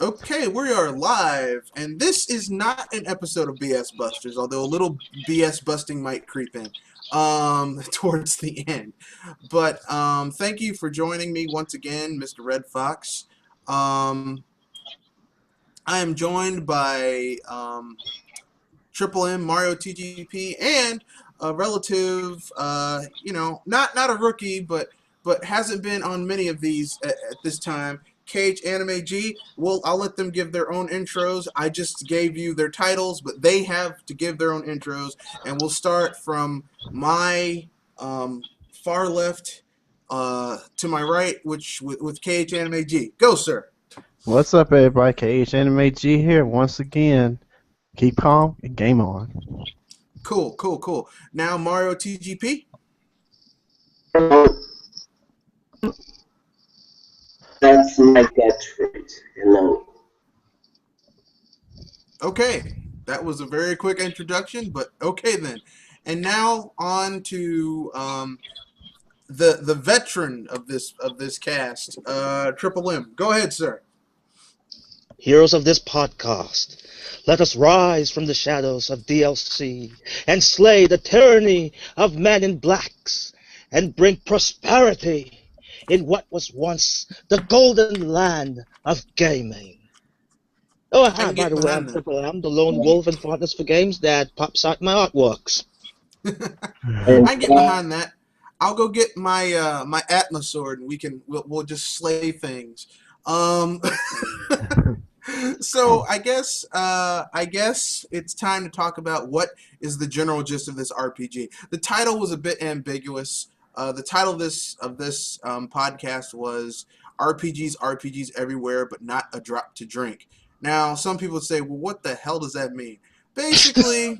Okay, we are live, and this is not an episode of BS Busters, although a little BS busting might creep in towards the end. But thank you for joining me once again, Mr. Red Fox. Um, I am joined by Triple M, Mario TGP, and a relative, not a rookie, but hasn't been on many of these at this time. Cage Anime G. Well, I'll let them give their own intros. I just gave you their titles, but they have to give their own intros, and we'll start from my far left to my right, which with Cage Anime G. Go, sir. What's up, everybody? KH Anime G here once again. Keep calm and game on. Cool. Now Mario TGP. That's my catchphrase. Hello. Okay, that was a very quick introduction, but okay then. And now on to the veteran of this cast, Triple M. Go ahead, sir. Heroes of this podcast, let us rise from the shadows of DLC and slay the tyranny of men in blacks and bring prosperity in what was once the golden land of gaming. Oh, hi, by the way, I'm Triple M, the lone wolf in Fondness for Games that pops out my artworks. I can get behind that. I'll go get my my Atma sword, and we'll just slay things. So I guess it's time to talk about what is the general gist of this RPG. The title was a bit ambiguous. The title of this podcast was RPGs everywhere, but not a drop to drink. Now, some people would say, well, what the hell does that mean? Basically,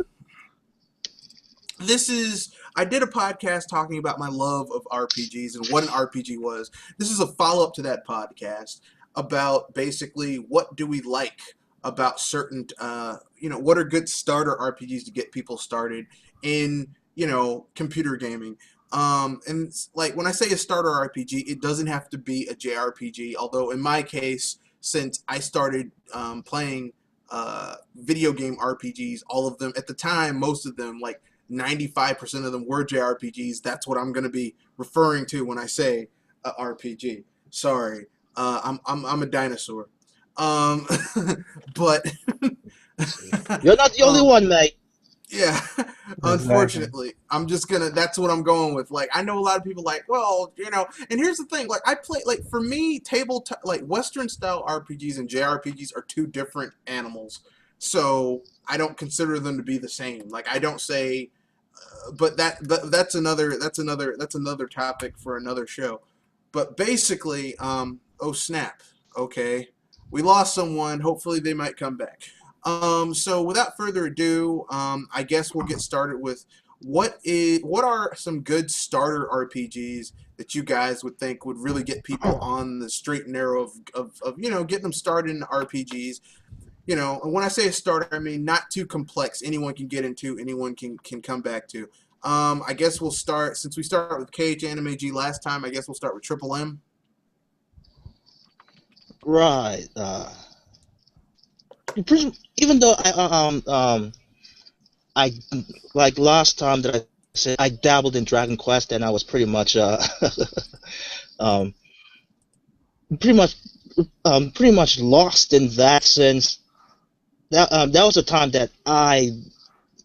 I did a podcast talking about my love of RPGs and what an RPG was. This is a follow-up to that podcast about basically what do we like about certain, what are good starter RPGs to get people started in, computer gaming. And like when I say a starter RPG, it doesn't have to be a JRPG, although in my case, since I started playing video game RPGs, all of them, at the time, most of them, like 95% of them were JRPGs. That's what I'm going to be referring to when I say RPG. Sorry. I'm a dinosaur. But You're not the only one, mate. Yeah, unfortunately, I'm just gonna. That's what I'm going with. Like, I know a lot of people like, well, and here's the thing. Like, I play, like, for me, like Western style RPGs and JRPGs are two different animals. So I don't consider them to be the same. Like, I don't say, but that's another topic for another show. But basically, oh snap. Okay, we lost someone. Hopefully, they might come back. So without further ado, I guess we'll get started with what are some good starter RPGs that you guys would think would really get people on the straight and narrow of getting them started in RPGs. And when I say a starter, I mean not too complex. Anyone can get into, anyone can come back to. I guess we'll start, since we started with KH Anime G last time, I guess we'll start with Triple M. Right. Even though I like last time that I said I dabbled in Dragon Quest, and I was pretty much pretty much lost in that, since that was a time that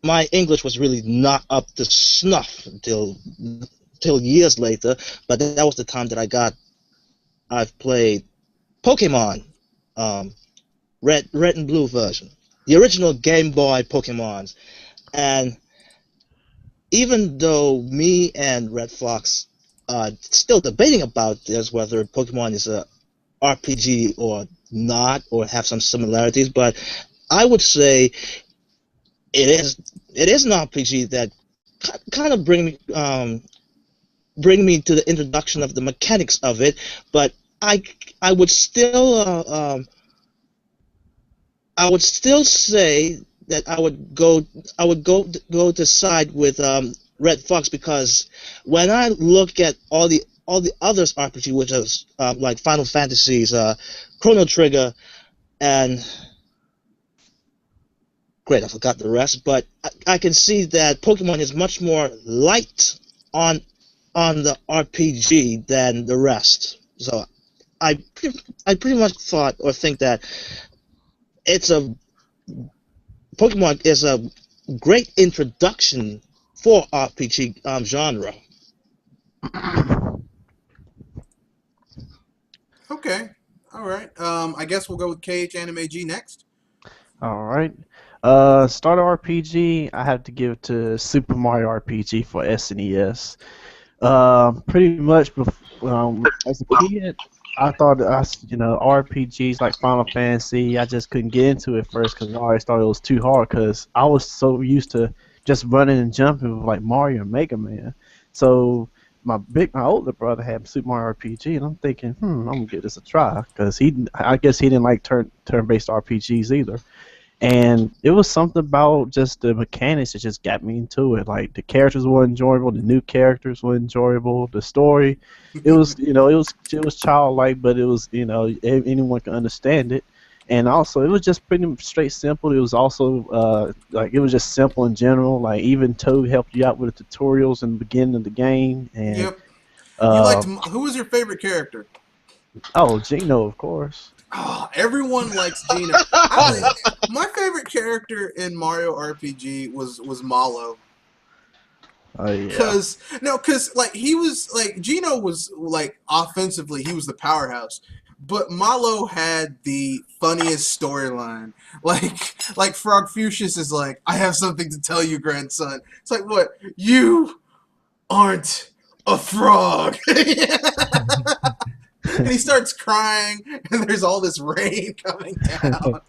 my English was really not up to snuff until years later. But that was the time that I've played Pokemon. Red and blue version, the original Game Boy Pokemons. And even though me and Red Fox are still debating about this, whether Pokemon is a RPG or not, or have some similarities, but I would say it is an RPG that kind of bring me to the introduction of the mechanics of it. But I would still say that I would go to side with Red Fox, because when I look at all the others RPG, which is like Final Fantasies, Chrono Trigger, and great, I forgot the rest. But I can see that Pokemon is much more light on the RPG than the rest. So I pretty much thought or think that it's a Pokemon is a great introduction for RPG genre. Okay. All right. I guess we'll go with KH Anime G next. All right. Starter RPG, I have to give it to Super Mario RPG for SNES. Pretty much, as a kid, I thought RPGs like Final Fantasy, I just couldn't get into it first because I always thought it was too hard because I was so used to just running and jumping with like Mario and Mega Man. So my older brother had Super Mario RPG, and I'm thinking, I'm gonna give this a try because I guess he didn't like turn-based RPGs either. And it was something about just the mechanics that just got me into it. Like the characters were enjoyable, the new characters were enjoyable, the story, it was it was childlike, but it was anyone can understand it. And also it was just pretty straight simple. It was also like it was just simple in general. Like even Toad helped you out with the tutorials in the beginning of the game. And Yep. You liked who was your favorite character? oh, Gino, of course. Oh, everyone likes Gino. My favorite character in Mario RPG was Malo. Oh yeah. Cause like he was like Gino was like offensively he was the powerhouse, but Malo had the funniest storyline. Like Frog Fuchsius is like, I have something to tell you, grandson. It's like, what? You aren't a frog. And he starts crying, and there's all this rain coming down.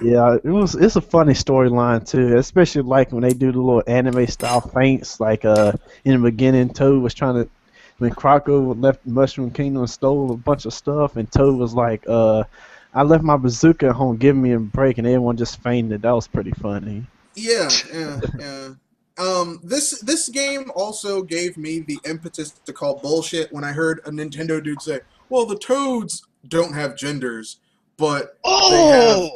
Yeah, it's a funny storyline too, especially like when they do the little anime style feints. Like in the beginning, Toad was trying to when Croco left Mushroom Kingdom and stole a bunch of stuff, and Toad was like, "I left my bazooka at home, give me a break," and everyone just fainted. That was pretty funny. Yeah. This game also gave me the impetus to call bullshit when I heard a Nintendo dude say, "Well, the Toads don't have genders, but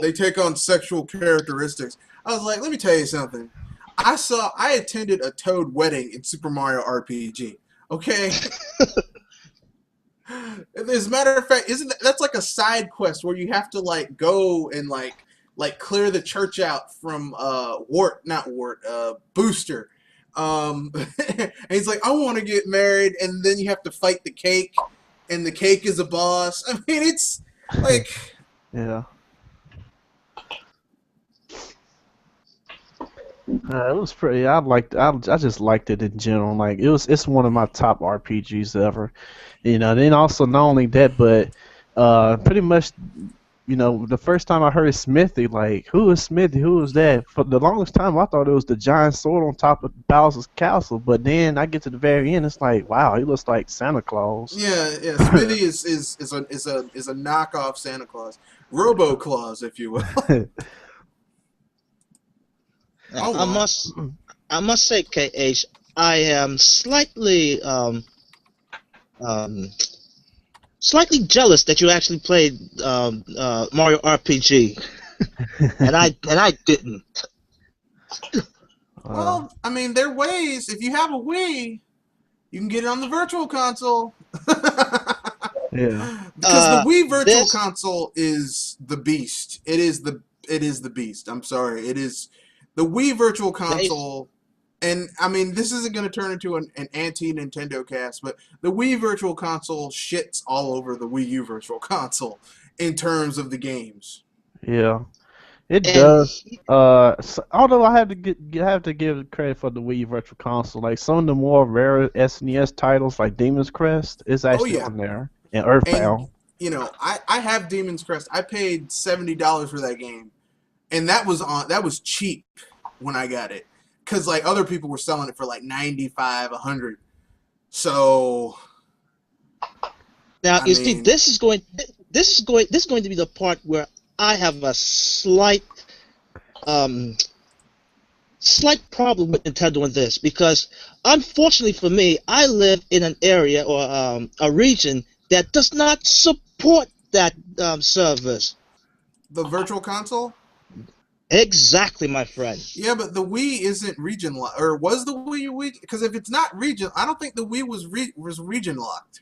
they take on sexual characteristics." I was like, let me tell you something. I attended a Toad wedding in Super Mario RPG. Okay. As a matter of fact, that's like a side quest where you have to like go and like clear the church out from Booster. And he's like, I want to get married, and then you have to fight the cake, and the cake is a boss. I mean, it's like Yeah. It was pretty. I just liked it in general. Like it's one of my top RPGs ever. Then also not only that, but pretty much, the first time I heard Smithy, like who is Smithy? Who is that? For the longest time, I thought it was the giant sword on top of Bowser's castle. But then I get to the very end, it's like, wow, he looks like Santa Claus. yeah. Smithy is a knockoff Santa Claus, Robo Claus, if you will. Now, I must say, KH, I am slightly jealous that you actually played Mario RPG, and I didn't. Well, I mean, there are ways. If you have a Wii, you can get it on the Virtual Console. Yeah. Because the Wii Virtual Console is the beast. It is the beast. I'm sorry. It is the Wii Virtual Console. And I mean, this isn't going to turn into an anti-Nintendo cast, but the Wii Virtual Console shits all over the Wii U Virtual Console in terms of the games. Yeah. It does. Although I have to give credit for the Wii Virtual Console. Like some of the more rare SNES titles, like Demon's Crest, is actually on there, and Earthbound. And, I have Demon's Crest. I paid $70 for that game, and that was cheap when I got it, because like other people were selling it for like 95, 100. So now see, this is going to be the part where I have a slight problem with Nintendo in this, because unfortunately for me, I live in an area or a region that does not support that service. The Virtual Console. Exactly, my friend. Yeah, but the Wii isn't region locked, or was the Wii? Because if it's not region, I don't think the Wii was region locked.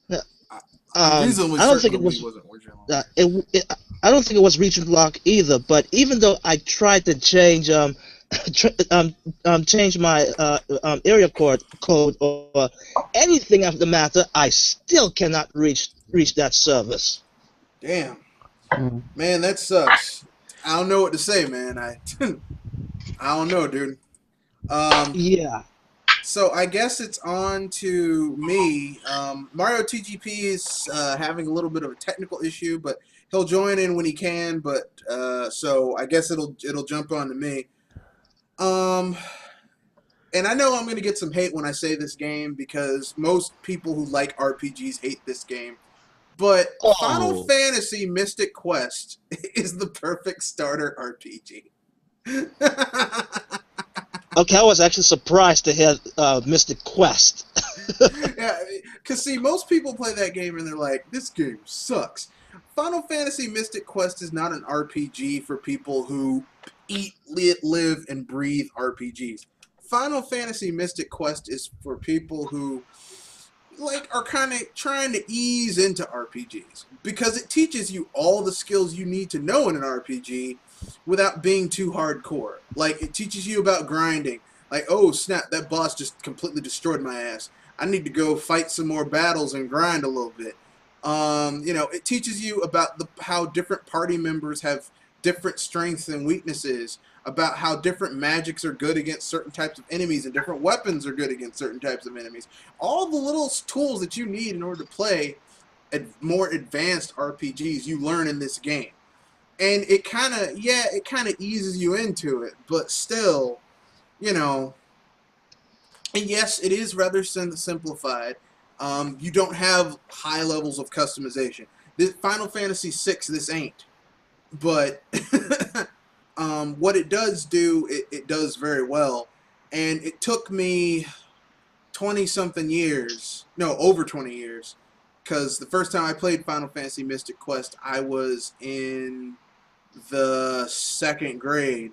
Yeah, I, I'm reasonably I don't certain think the it Wii was. wasn't region Uh, locked. it, it, I don't think it was region lock either. But even though I tried to change change my area code or anything of the matter, I still cannot reach that service. Damn, Mm. man, that sucks. I don't know what to say, man. I don't know, dude. Um, Yeah. so I guess it's on to me. Mario TGP is having a little bit of a technical issue, but he'll join in when he can. But so I guess it'll jump on to me. Um, and I know I'm going to get some hate when I say this game because most people who like RPGs hate this game. But Final Oh. Fantasy Mystic Quest is the perfect starter RPG. Okay, I was actually surprised to hear Mystic Quest. Yeah, because see, most people play that game and they're like, this game sucks. Final Fantasy Mystic Quest is not an RPG for people who eat, live, and breathe RPGs. Final Fantasy Mystic Quest is for people who like are kind of trying to ease into RPGs because it teaches you all the skills you need to know in an RPG without being too hardcore. Like it teaches you about grinding. Like, oh snap, that boss just completely destroyed my ass. I need to go fight some more battles and grind a little bit. It teaches you about how different party members have different strengths and weaknesses, about how different magics are good against certain types of enemies and different weapons are good against certain types of enemies. All the little tools that you need in order to play more advanced RPGs you learn in this game. And it kind of eases you into it, but still, you know, and yes, it is rather simplified. You don't have high levels of customization. This Final Fantasy VI, this ain't. But what it does do, it does very well. And it took me 20 something years, no, over 20 years, because the first time I played Final Fantasy Mystic Quest, I was in the second grade.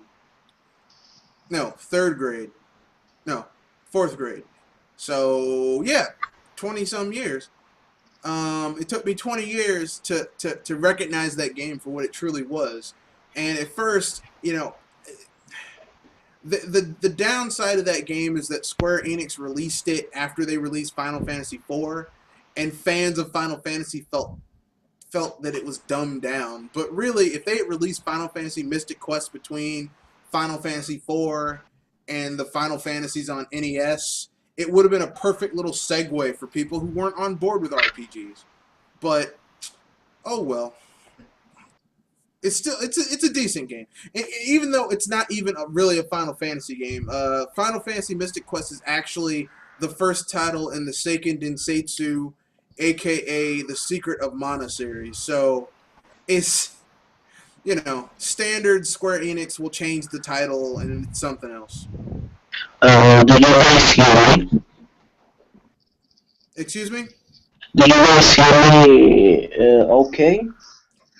No, third grade. No, fourth grade. So, yeah, 20 some years. It took me 20 years to recognize that game for what it truly was. And at first, the downside of that game is that Square Enix released it after they released Final Fantasy IV, and fans of Final Fantasy felt that it was dumbed down. But really, if they had released Final Fantasy Mystic Quest between Final Fantasy IV and the Final Fantasies on NES, it would have been a perfect little segue for people who weren't on board with RPGs. But oh well. It's a decent game, even though it's not even really a Final Fantasy game. Final Fantasy Mystic Quest is actually the first title in the Seiken Densetsu, aka the Secret of Mana series. So it's standard Square Enix will change the title and it's something else. Do you guys hear me? Excuse me? Do you guys hear me? Okay.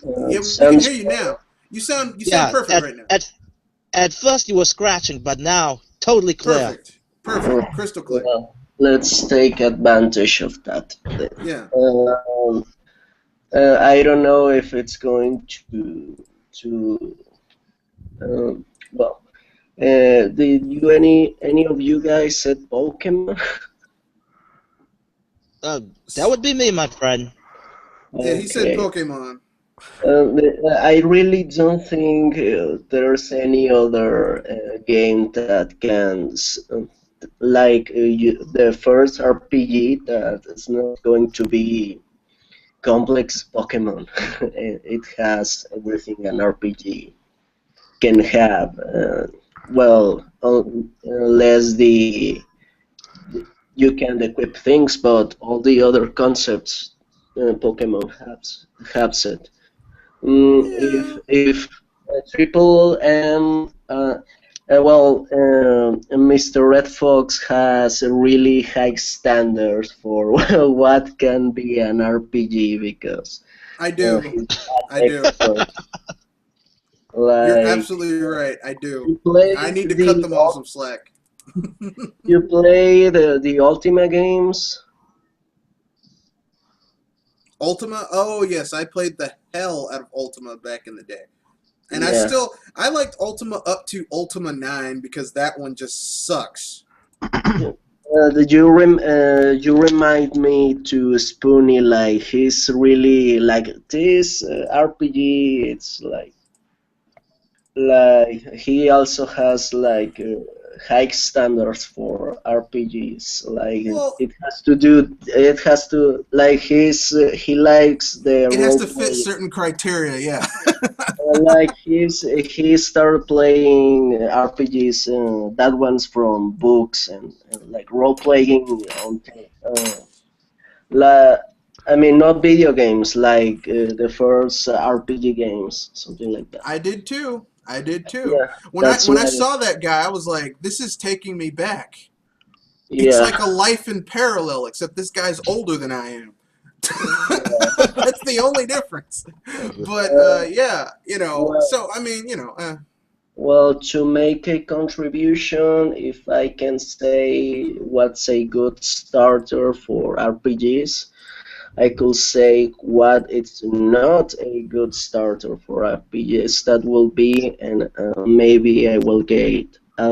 Yeah, It we can sounds hear you now. You sound Yeah, perfect right now. at first you were scratching, but now totally clear. Perfect, crystal clear. well. Let's take advantage of that. Yeah. Um, I don't know if it's going to well. Did you any of you guys said Pokemon? That would be me, my friend. Yeah, he said Okay. Pokemon. I really don't think there's any other game that can, like the first RPG that is not going to be complex Pokemon. It has everything an RPG can have. Unless you can equip things, but all the other concepts Pokemon has it. Yeah. If Triple M, Mr. Red Fox has a really high standards for what can be an RPG because I do. He's I that do. expert. You're Like absolutely right. I do. you play I need to cut the them all some slack. you play the Ultima games. Ultima? Oh yes, I played the hell out of Ultima back in the day. And Yeah. I liked Ultima up to Ultima 9 because that one just sucks. Yeah. You remind me to Spoonie, like he's really like this RPG. It's like he also has like high standards for RPGs. Like Well, it has to like he likes the it has role to fit play. certain criteria, yeah. Like he started playing RPGs. That one's from books and like role playing on la. I mean, not video games, like the first RPG games, something like that. I did too. I did too. Yeah, that's When I why. saw that guy, I was like, this is taking me back. It's Yeah, like a life in parallel, except this guy's older than I am. yeah. That's the only difference. But Uh, yeah, well, so I mean, well, to make a contribution, if I can say what's a good starter for RPGs, I could say what it's not a good starter for RPGs. That will be, and maybe I will get a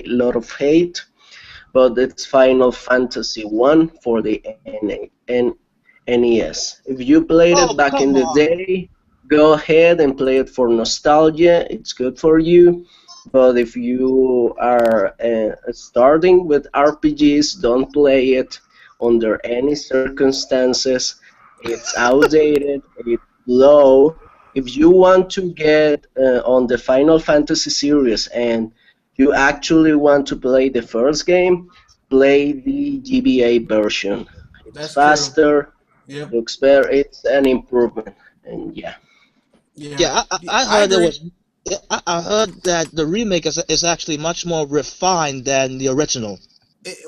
lot of hate, but it's Final Fantasy 1 for the NES. If you played it Oh, back in come the on. day, go ahead and play it for nostalgia. It's good for you. But if you are starting with RPGs, don't play it under any circumstances. It's outdated, it's low. If you want to get on the Final Fantasy series and you actually want to play the first game, play the GBA version. It's that's true. faster, Yep. looks better, it's an improvement. And yeah. Yeah. Yeah, I I heard there agree. was. I heard that the remake is actually much more refined than the original.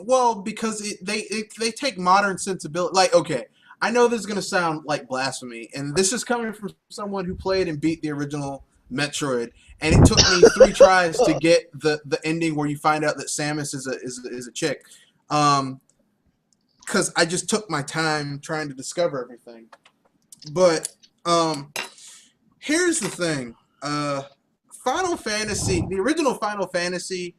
Well, because they take modern sensibility. Like, okay, I know this is gonna sound like blasphemy, and this is coming from someone who played and beat the original Metroid, and it took me 3 tries to get the ending where you find out that Samus is a chick, because I just took my time trying to discover everything. But um, here's the thing, Final Fantasy, the original Final Fantasy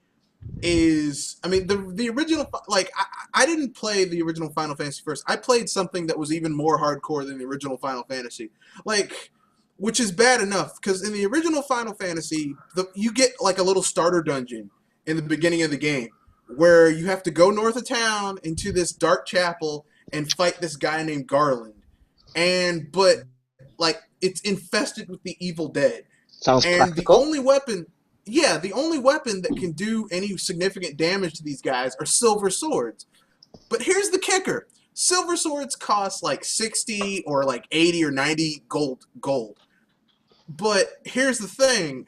is, I mean, the original, like I didn't play the original Final Fantasy first. I played something that was even more hardcore than the original Final Fantasy, like, which is bad enough because in the original Final Fantasy, you get like a little starter dungeon in the beginning of the game where you have to go north of town into this dark chapel and fight this guy named Garland, and but like it's infested with the evil dead, Sounds and practical. the only weapon that can do any significant damage to these guys are silver swords. But here's the kicker. Silver swords cost like 60 or like 80 or 90 gold. But here's the thing.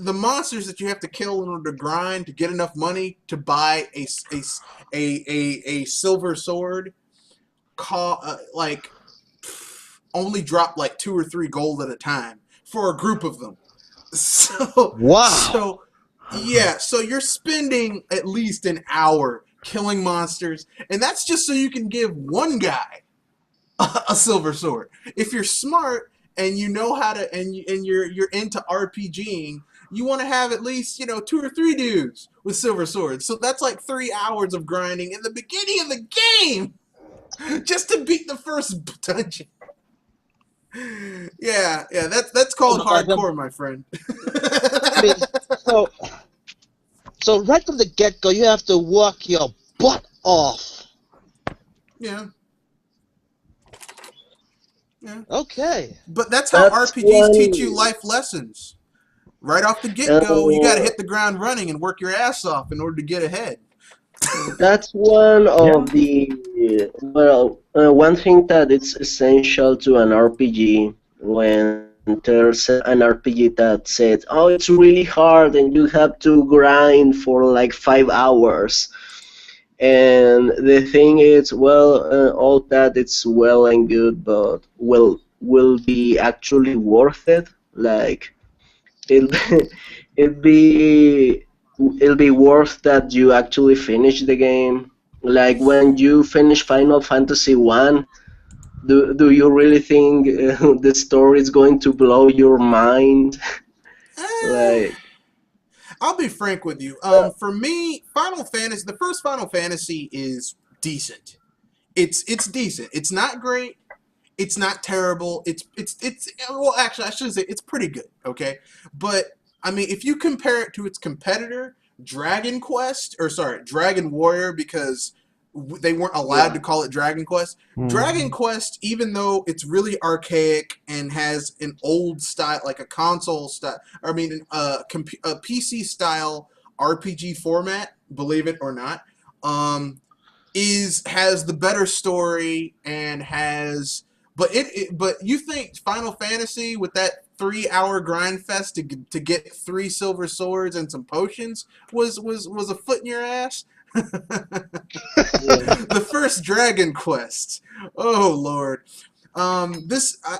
The monsters that you have to kill in order to grind to get enough money to buy a silver sword like only drop like 2 or 3 gold at a time for a group of them. So, Wow. so yeah, so you're spending at least an hour killing monsters, and that's just so you can give one guy a silver sword. If you're smart and you know how to, and you're into RPGing, you want to have at least 2 or 3 dudes with silver swords. So that's like 3 hours of grinding in the beginning of the game just to beat the first dungeon. Yeah, that's Oh called my God. hardcore, my friend. I mean, so so right from the get go, you have to work your butt off. Yeah, yeah. Okay. But that's how That's RPGs teach you one. life lessons. Right off the get go, you got to Uh, hit the ground running and work your ass off in order to get ahead. that's one Yeah. of the one thing that it's essential to an RPG when there's an RPG that says, "Oh, it's really hard and you have to grind for like 5 hours." And the thing is, well, all that it's well and good, but will be actually worth it? Like, it'll it'll be it'll be worth that you actually finish the game. Like when you finish Final Fantasy One, do you really think the story is going to blow your mind? Eh, Like, I'll be frank with you. For me, Final Fantasy, the first Final Fantasy is decent. It's decent. It's not great. It's not terrible. It's well, actually, I should say it's pretty good. Okay, but I mean, if you compare it to its competitor, Dragon Quest, or sorry, Dragon Warrior, because they weren't allowed to yeah, call it Dragon Quest. Dragon Mm. Quest, even though it's really archaic and has an old style, like a console style, I mean, a PC style RPG format, believe it or not, um, is has the better story and has but you think Final Fantasy with that 3 hour grind fest to get 3 silver swords and some potions was a foot in your ass? yeah. The first Dragon Quest. Oh Lord.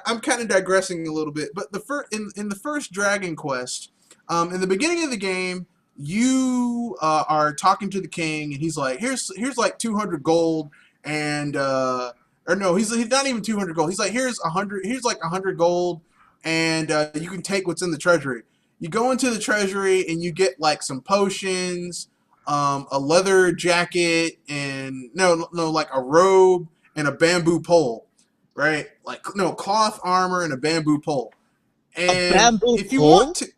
I'm kind of digressing a little bit, but the first in the first Dragon Quest, in the beginning of the game, you are talking to the king, and he's like, "Here's like 200 gold, and or no, he's not even 200 gold. He's like, here's like 100 gold, and you can take what's in the treasury." You go into the treasury and you get like some potions, a leather jacket, and no, like a robe and a bamboo pole, right? Like no cloth armor and a bamboo pole. A And bamboo if you want pole? to,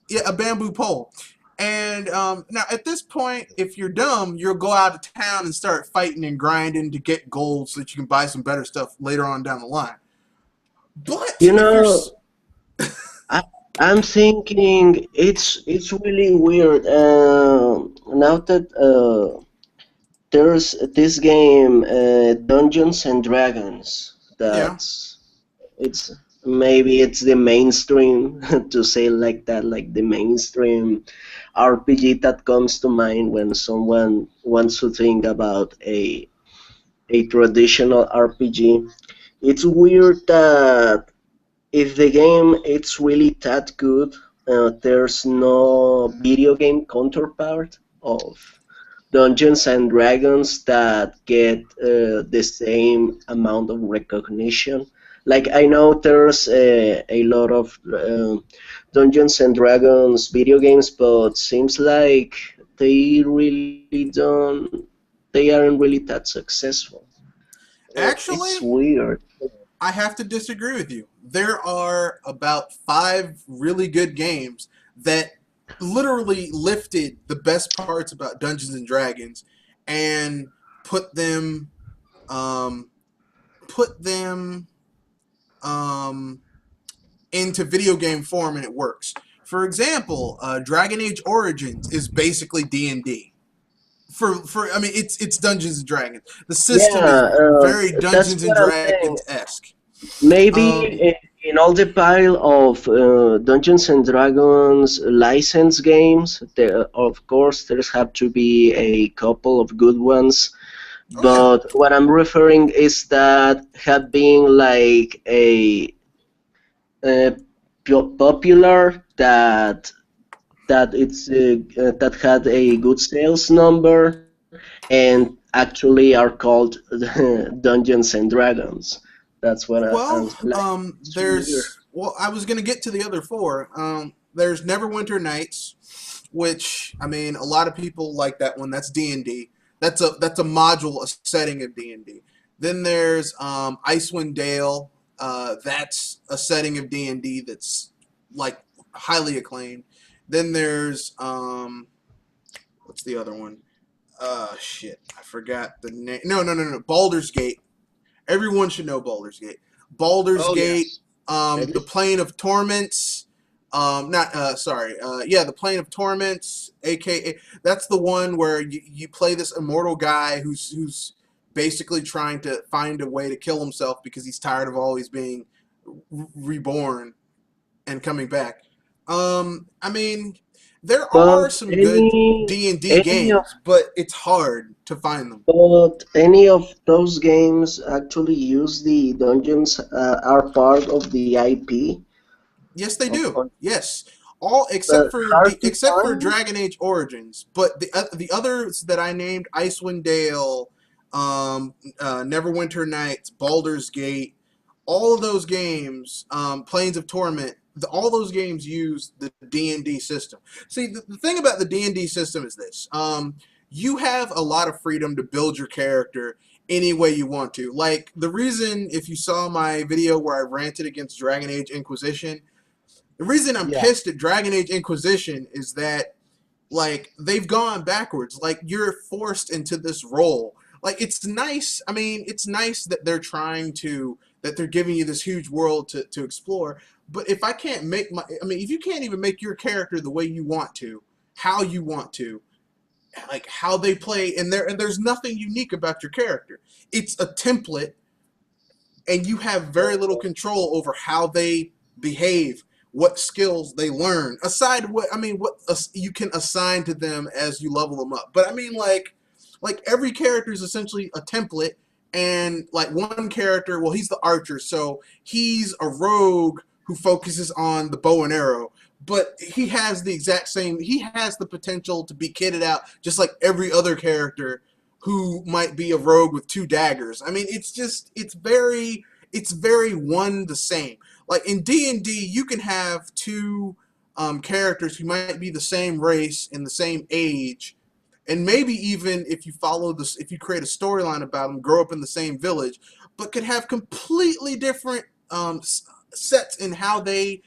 yeah, a bamboo pole. And now at this point, if you're dumb, you'll go out of town and start fighting and grinding to get gold so that you can buy some better stuff later on down the line. But You if you're know, I, I'm thinking it's really weird. Now that there's this game, Dungeons and Dragons, yeah, that's it's maybe it's the mainstream to say like that, like the mainstream RPG that comes to mind when someone wants to think about a traditional RPG. It's weird that if the game it's really that good, there's no video game counterpart of Dungeons and Dragons that get the same amount of recognition. Like I know there's a lot of Dungeons and Dragons video games, but seems like they really don't. They aren't really that successful. It's actually, weird. I have to disagree with you. There are about 5 really good games that literally lifted the best parts about Dungeons and Dragons and put them um, put them um, into video game form, and it works. For example, Dragon Age Origins is basically D&D. For I mean, it's Dungeons and Dragons. The system is Yeah, very that's Dungeons and what I'm saying. Dragons esque. Maybe Um, in all the pile of Dungeons and Dragons license games, there, of course, there's have to be a couple of good ones. oh yeah. But what I'm referring is that have been like uh, popular that had a good sales number and actually are called Dungeons and Dragons. That's what I'm Well, like. It's weird. I was gonna get to the other four. There's Neverwinter Nights, which I mean, a lot of people like that one. That's D&D. That's a module, a setting of D&D. Then there's Icewind Dale. That's a setting of D&D that's like highly acclaimed. Then there's what's the other one? Shit, I forgot the name. No. Baldur's Gate. Everyone should know Baldur's Gate. Baldur's Oh Gate, yes. It the is. Plane of Torments. Not sorry. Yeah, the Plane of Torments, aka that's the one where you play this immortal guy who's basically trying to find a way to kill himself because he's tired of always being reborn and coming back. I mean, There are But some good D&D any of games, but it's hard to find them. but any of those games actually use the dungeons are part of the IP Yes, they of, do. Yes, all but hard to except for find. Dragon Age Origins, but the others that I named, Icewind Dale, Neverwinter Nights, Baldur's Gate, all of those games, Planes of Torment, all those games use the D&D system. See, the thing about the D&D system is this: you have a lot of freedom to build your character any way you want to. Like the reason, if you saw my video where I ranted against Dragon Age Inquisition, the reason I'm Yeah. pissed at Dragon Age Inquisition is that like they've gone backwards. Like you're forced into this role. Like it's nice. I mean, it's nice that they're trying to that they're giving you this huge world to explore. But if I can't make my, I mean, if you can't even make your character the way you want to, how you want to, like how they play, and there's nothing unique about your character. It's a template and you have very little control over how they behave, what skills they learn. Aside what I mean, what you can assign to them as you level them up. But I mean, like every character is essentially a template, and like one character, well, he's the archer, so he's a rogue who focuses on the bow and arrow. But he has the exact same. He has the potential to be kitted out just like every other character who might be a rogue with two daggers. I mean, it's very one the same. Like in D&D, you can have two characters who might be the same race and the same age, and maybe even if you follow this, if you create a storyline about them, grow up in the same village, but could have completely different sets in how they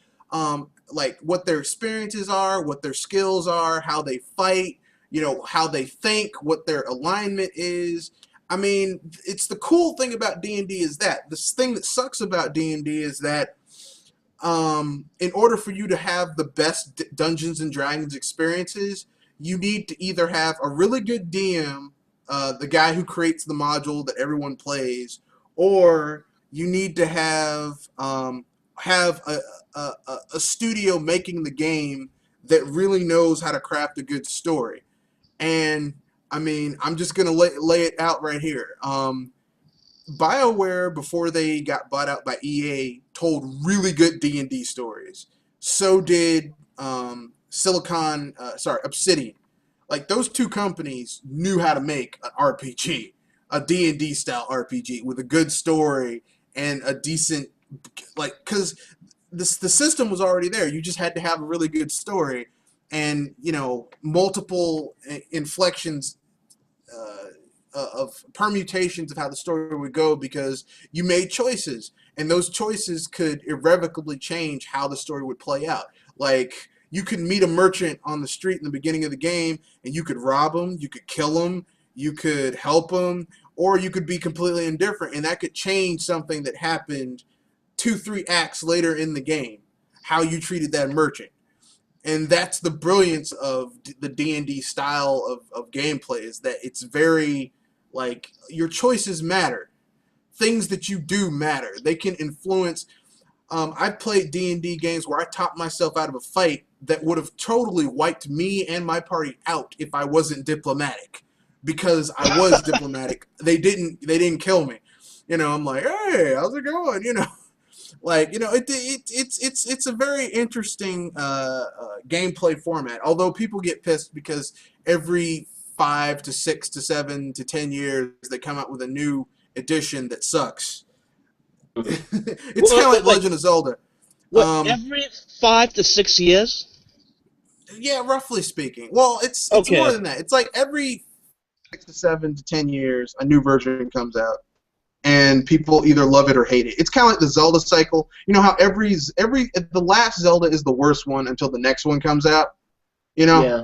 like what their experiences are, what their skills are, how they fight, you know, how they think, what their alignment is. I mean, it's the cool thing about D&D is that. This thing that sucks about D&D is that in order for you to have the best Dungeons and Dragons experiences, you need to either have a really good DM, the guy who creates the module that everyone plays, or you need to have a studio making the game that really knows how to craft a good story. And I mean, I'm just gonna lay it out right here. BioWare, before they got bought out by EA, told really good D&D stories. So did Obsidian. Like those two companies knew how to make an RPG, a D&D style RPG with a good story and a decent, like, because the system was already there. You just had to have a really good story and, you know, multiple inflections of permutations of how the story would go because you made choices, and those choices could irrevocably change how the story would play out. Like you could meet a merchant on the street in the beginning of the game, and you could rob him, you could kill him, you could help him, or you could be completely indifferent, and that could change something that happened 2-3 acts later in the game, how you treated that merchant. And that's the brilliance of the D&D style of gameplay, is that it's very like your choices matter, things that you do matter, they can influence. I've played D&D games where I topped myself out of a fight that would have totally wiped me and my party out if I wasn't diplomatic. Because I was diplomatic, they didn't kill me. You know, I'm like, hey, how's it going, you know. Like, you know, it's a very interesting gameplay format. Although people get pissed because every 5 to 6 to 7 to 10 years they come out with a new edition that sucks. It's kind of like Legend of Zelda. What, every 5 to 6 years? Yeah, roughly speaking. Well, it's Okay. more than that. It's like every 6 to 7 to 10 years a new version comes out, and people either love it or hate it. It's kind of like the Zelda cycle. You know how the last Zelda is the worst one until the next one comes out. You know, Yeah.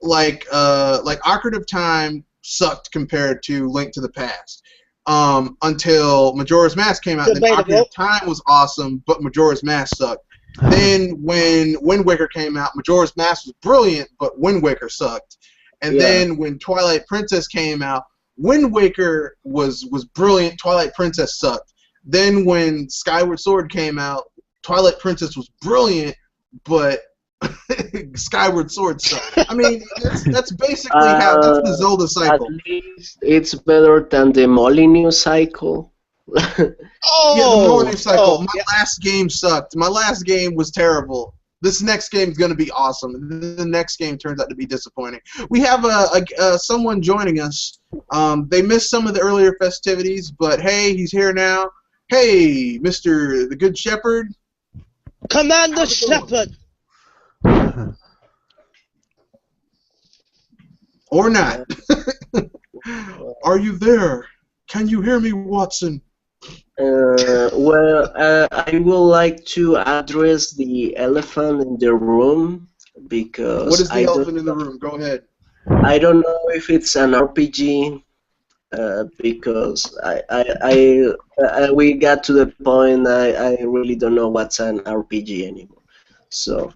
like Ocarina of Time sucked compared to Link to the Past. Until Majora's Mask came out, then Ocarina of Time was awesome, but Majora's Mask sucked. Then when Wind Waker came out, Majora's Mask was brilliant, but Wind Waker sucked. And then when Twilight Princess came out, Wind Waker was brilliant, Twilight Princess sucked. Then when Skyward Sword came out, Twilight Princess was brilliant, but Skyward Sword sucked. I mean, that's basically how that's the Zelda At cycle. least it's better than the Molyneux cycle. Yeah, the Molyneux Oh, cycle. oh, My yeah. last game sucked. My last game was terrible. This next game is going to be awesome. The next game turns out to be disappointing. We have someone joining us. They missed some of the earlier festivities, but hey, he's here now. Hey, Mr. the Good Shepherd. Commander How's it going? Shepard. Or not. Are you there? Can you hear me, Watson? I would like to address the elephant in the room What because is the elephant in the room? Go ahead. I don't know if it's an RPG because we got to the point I really don't know what's an RPG anymore. So,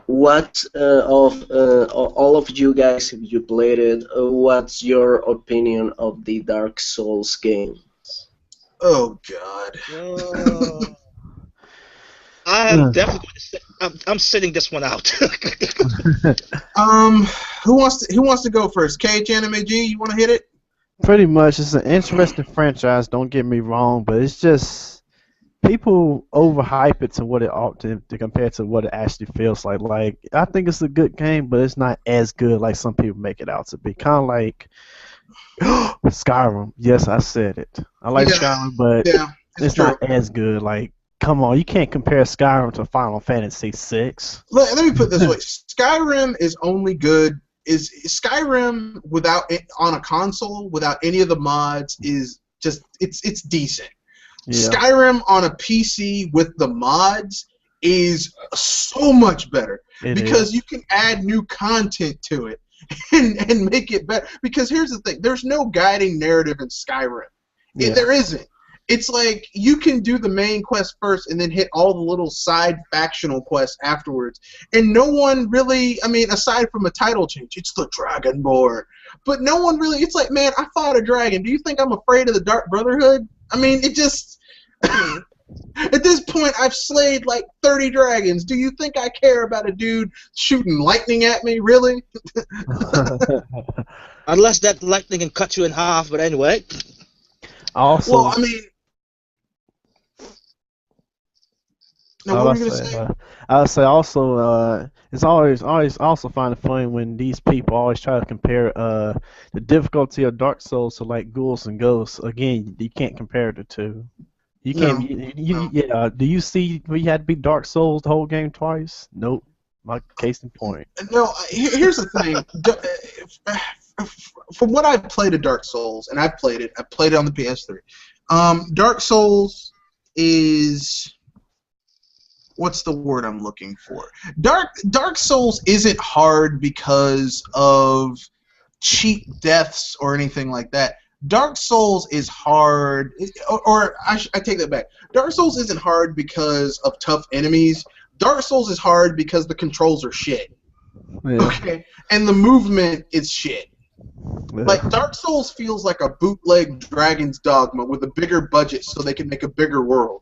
what of all of you guys, if you played it, what's your opinion of the Dark Souls game? Oh God. Oh, I am definitely. I'm sitting this one out. Who wants to go first? KH Anime G, you want to hit it? Pretty much, it's an interesting franchise. Don't get me wrong, but it's just people overhype it to what it ought to compare to what it actually feels like. Like I think it's a good game, but it's not as good like some people make it out to be. Kind of like Skyrim. Yes, I said it. I like Yeah, Skyrim, but yeah, it's it's true. not as good. Like, come on, you can't compare Skyrim to Final Fantasy VI. Let me put it this way: Skyrim is only good. Is Skyrim without it on a console without any of the mods is just it's decent. Yeah, Skyrim on a PC with the mods is so much better it because is. you can add new content to it and make it better. Because here's the thing: there's no guiding narrative in Skyrim. Yeah, There isn't. It's like you can do the main quest first and then hit all the little side factional quests afterwards. And no one really, I mean, aside from a title change, it's the Dragonborn. But no one really, it's like, man, I fought a dragon. Do you think I'm afraid of the Dark Brotherhood? I mean, it just, at this point, I've slayed like 30 dragons. Do you think I care about a dude shooting lightning at me? Really? Unless that lightning can cut you in half, but anyway. also, Well, I mean, now what I'll were you going to say, say? I'll say also, it's always also find it funny when these people always try to compare the difficulty of Dark Souls to like Ghouls and Ghosts. Again, you can't compare the two. You can't. No. No. Yeah. Do you see we had to beat Dark Souls the whole game twice? Nope. My case in point. No, here's the thing. From what I've played of Dark Souls, and I've played it on the PS3. Dark Souls is what's the word I'm looking for? Dark Souls isn't hard because of cheap deaths or anything like that. Dark Souls is hard, or I take that back. Dark Souls isn't hard because of tough enemies. Dark Souls is hard because the controls are shit. Yeah. Okay, and the movement is shit. Yeah. Like Dark Souls feels like a bootleg Dragon's Dogma with a bigger budget, so they can make a bigger world.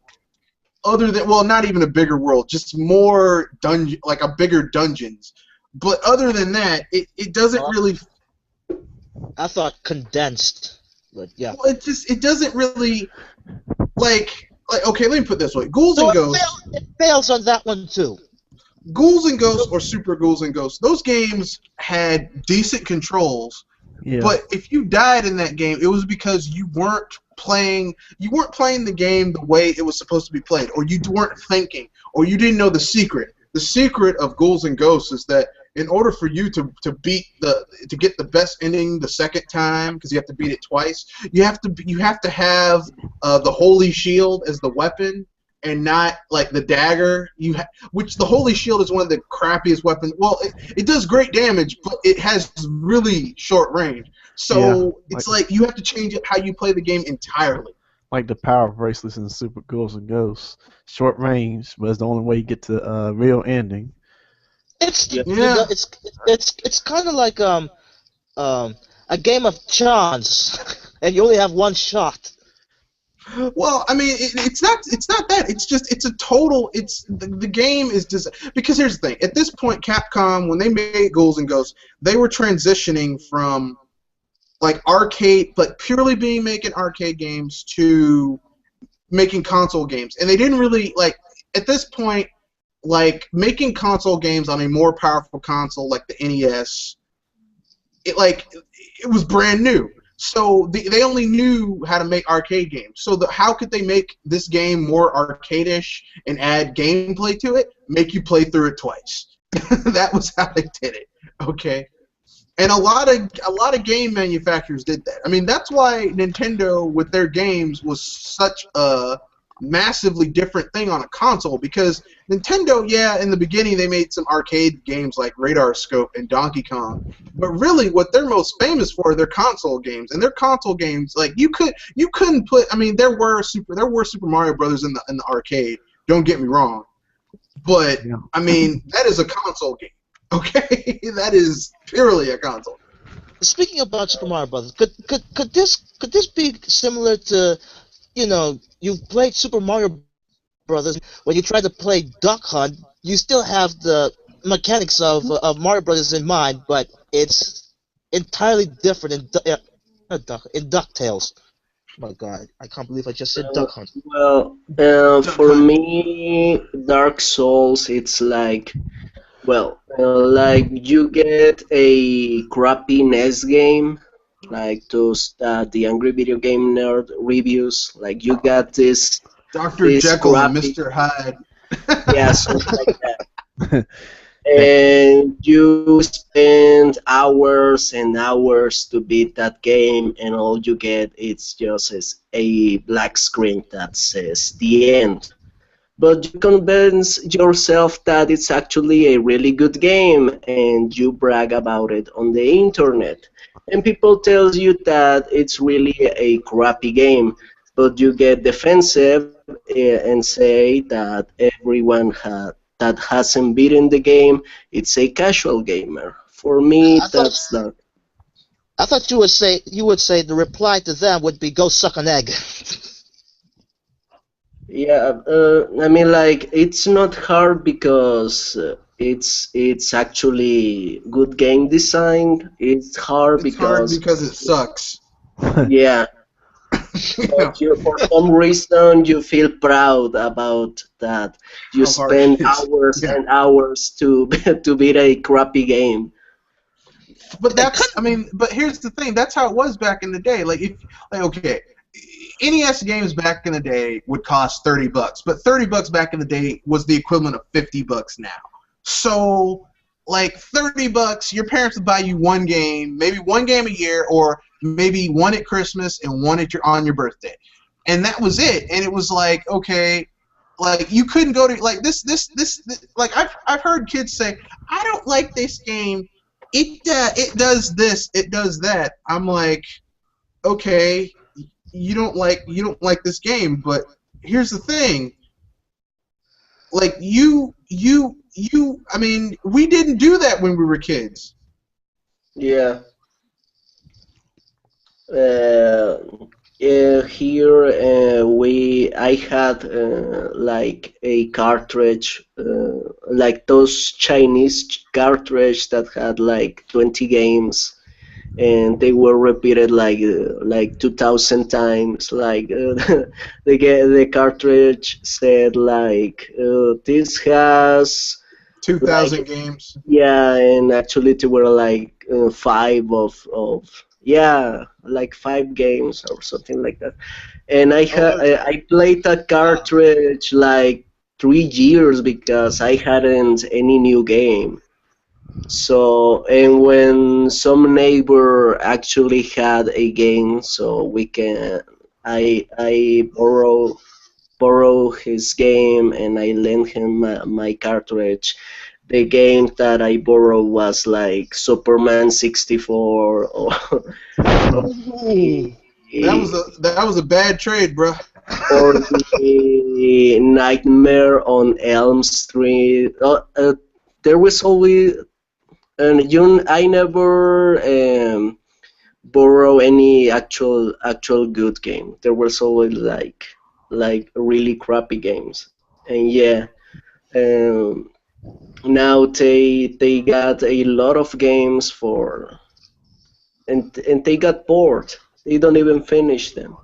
Other than, well, not even a bigger world, just more dungeon, like a bigger dungeons. But other than that, it doesn't really. I thought condensed, but yeah. Well, it doesn't really like okay. Let me put it this way: Ghouls So and Ghosts. it fails on that one too. Ghouls and Ghosts or Super Ghouls and Ghosts, those games had decent controls, Yeah. but if you died in that game, it was because you weren't playing the game the way it was supposed to be played, or you weren't thinking, or you didn't know the secret. The secret of Ghouls and Ghosts is that in order for you to get the best ending the second time, because you have to beat it twice, you have to have the Holy Shield as the weapon, and not like the dagger. Which the Holy Shield is one of the crappiest weapons. Well, it does great damage, but it has really short range. So it's like you have to change it how you play the game entirely. Like the power bracelets in Super Ghouls and Ghosts, short range, but it's the only way you get to the real ending. It's Yeah. you know, it's kind of like a game of chance, and you only have one shot. Well, I mean, it's not that. It's just it's a total. It's the game is just because here's the thing. At this point, Capcom when they made Ghouls and Ghosts, they were transitioning from like arcade, like purely being making arcade games to making console games, and they didn't really like at this point like making console games on a more powerful console like the NES. It was brand new. So they only knew how to make arcade games. So how could they make this game more arcade-ish and add gameplay to it? Make you play through it twice. That was how they did it. Okay. And a lot of game manufacturers did that. I mean, that's why Nintendo with their games was such a massively different thing on a console because Nintendo, yeah, in the beginning they made some arcade games like Radar Scope and Donkey Kong, but really what they're most famous for are their console games. And their console games, like you couldn't put. I mean, there were Super Mario Brothers in the arcade. Don't get me wrong, but Yeah. I mean that is a console game. Okay, that is purely a console. Speaking about Super Mario Brothers, could this be similar to, you've played Super Mario Brothers. When you try to play Duck Hunt, you still have the mechanics of Mario Brothers in mind, but it's entirely different not in DuckTales. My God, I can't believe I just said Duck Hunt. Well, Duck for Hunt. me, Dark Souls, it's like, well, like you get a crappy NES game, like those the Angry Video Game Nerd reviews. Like you got Dr. this Jekyll and crappy, Mr. Hyde. yeah, something like that. And you spend hours and hours to beat that game, and all you get is just a black screen that says the end. But you convince yourself that it's actually a really good game, and you brag about it on the internet. And people tell you that it's really a crappy game, but you get defensive and say that that hasn't beaten the game, it's a casual gamer. For me, I thought that's the I thought you would say the reply to them would be go suck an egg. yeah. I mean, like it's not hard because it's actually good game design. It's hard It's hard because because it sucks. yeah, You know but you for some reason you feel proud about that. You how hard it spend is. hours Yeah. and hours to to beat a crappy game. But but here's the thing. That's how it was back in the day. Okay, NES games back in the day would cost $30, but $30 back in the day was the equivalent of $50 now. So, like $30, your parents would buy you one game, maybe one game a year, or maybe one at Christmas and one on your birthday, and that was it. And it was like, okay, like you couldn't go to like this like I've heard kids say, I don't like this game. It does this, it does that. I'm like, okay, you don't like this game, but here's the thing. Like I mean, we didn't do that when we were kids. Yeah. Uh, Here I had like a cartridge, like those Chinese cartridge that had like 20 games, and they were repeated like 2,000 times. Like the cartridge said like this has like 2,000 games. yeah, and actually there were like five of yeah, like 5 games or something like that. And Oh, there's I played that wow. cartridge like 3 years because I hadn't any new game. So and when some neighbor actually had a game, so we can I borrow his game and I lent him my cartridge. The game that I borrowed was like Superman 64 or Ooh. That was a bad trade, bro. or the Nightmare on Elm Street. There was always and I never borrow any actual good game. There was always like really crappy games, and yeah, um, now they got a lot of games for, and they got bored. They don't even finish them.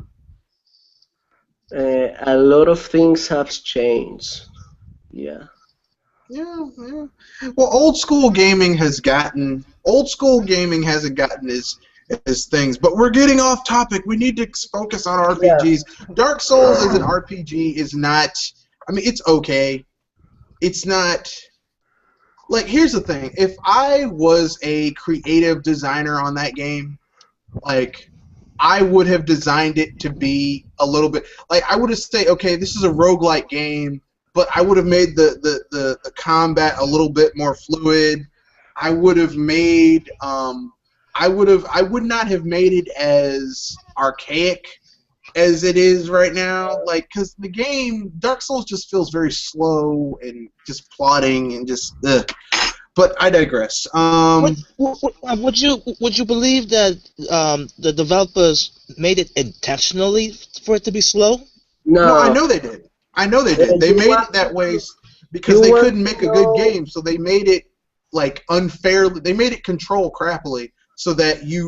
A lot of things have changed. Yeah. Yeah, yeah. Well, old school gaming hasn't gotten as things, but we're getting off topic. We need to focus on Yeah. RPGs. Dark Souls as an RPG is not. I mean, it's okay. It's not. Like, here's the thing. If I was a creative designer on that game, like, I would have designed it to be a little bit like I would have said, okay, this is a roguelike game, but I would have made the combat a little bit more fluid. I would have made I would not have made it as archaic as it is right now, like, because the game Dark Souls just feels very slow and just plotting and just ugh. But I digress. Would you believe that the developers made it intentionally for it to be slow? No, I No. know they did. I know they did. They You made want it that way because you they want couldn't make to a good know game, so they made it like unfairly. They made it control crappily, so that you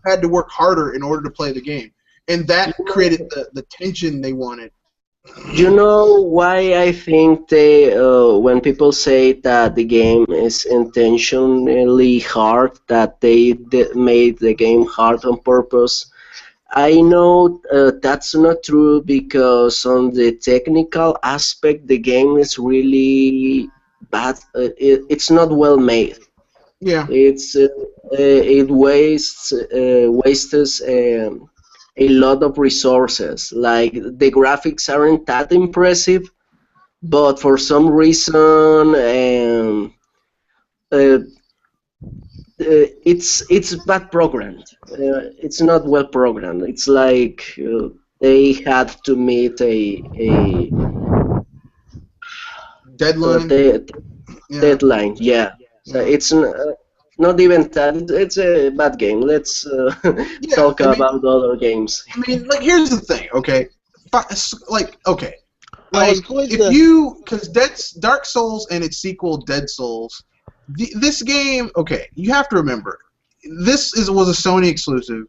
had to work harder in order to play the game, and that created the tension they wanted. You know why I think when people say that the game is intentionally hard, that they made the game hard on purpose? I know that's not true because on the technical aspect, the game is really bad. It's not well made. Yeah, It wastes a lot of resources. Like the graphics aren't that impressive, but for some reason, uh, it's bad programmed. It's not well programmed. It's like they had to meet a deadline. Yeah, deadline. Yeah, so yeah, it's not even that. It's a bad game. Let's yeah. talk about other games. I mean, like, here's the thing. Okay, like, okay, I was like going if to. you because Dark Souls and its sequel Dead Souls, this game. Okay, you have to remember, was a Sony exclusive.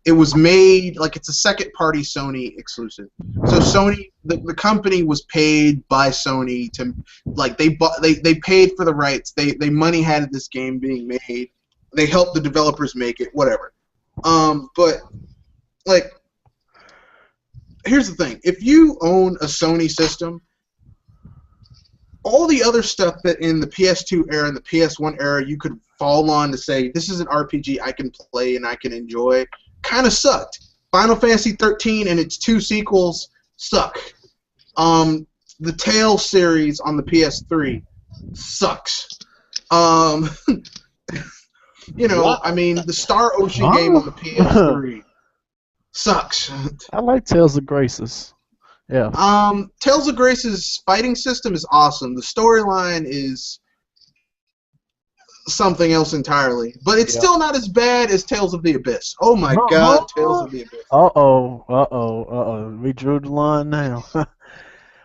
It was made like it's a second party Sony exclusive. So Sony, the company was paid by Sony to like they paid for the rights. They money had this game being made. They helped the developers make it. Whatever. But like here's the thing: if you own a Sony system, all the other stuff that in the PS2 era and the PS1 era you could fall on to say this is an RPG I can play and I can enjoy, kind of sucked. Final Fantasy 13 and its two sequels suck. The Tales series on the PS3 sucks. Um, Wow. I mean, the Star Ocean game on the PS3 sucks. I like Tales of Graces. Yeah. Tales of Grace's fighting system is awesome. The storyline is something else entirely, but it's still not as bad as Tales of the Abyss. Oh my God, Tales of the Abyss. We drew the line now.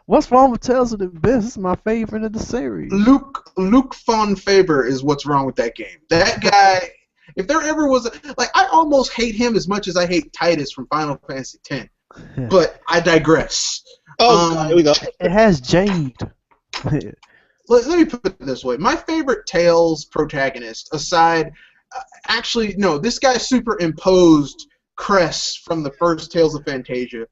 What's wrong with Tales of the Abyss? It's my favorite of the series. Luke von Faber is what's wrong with that game. That guy, if there ever was I almost hate him as much as I hate Titus from Final Fantasy X. But I digress. Oh, here we go. It has Jade. Let me put it this way. My favorite Tales protagonist, aside... actually, no, this guy superimposed Cress from the first Tales of Fantasia.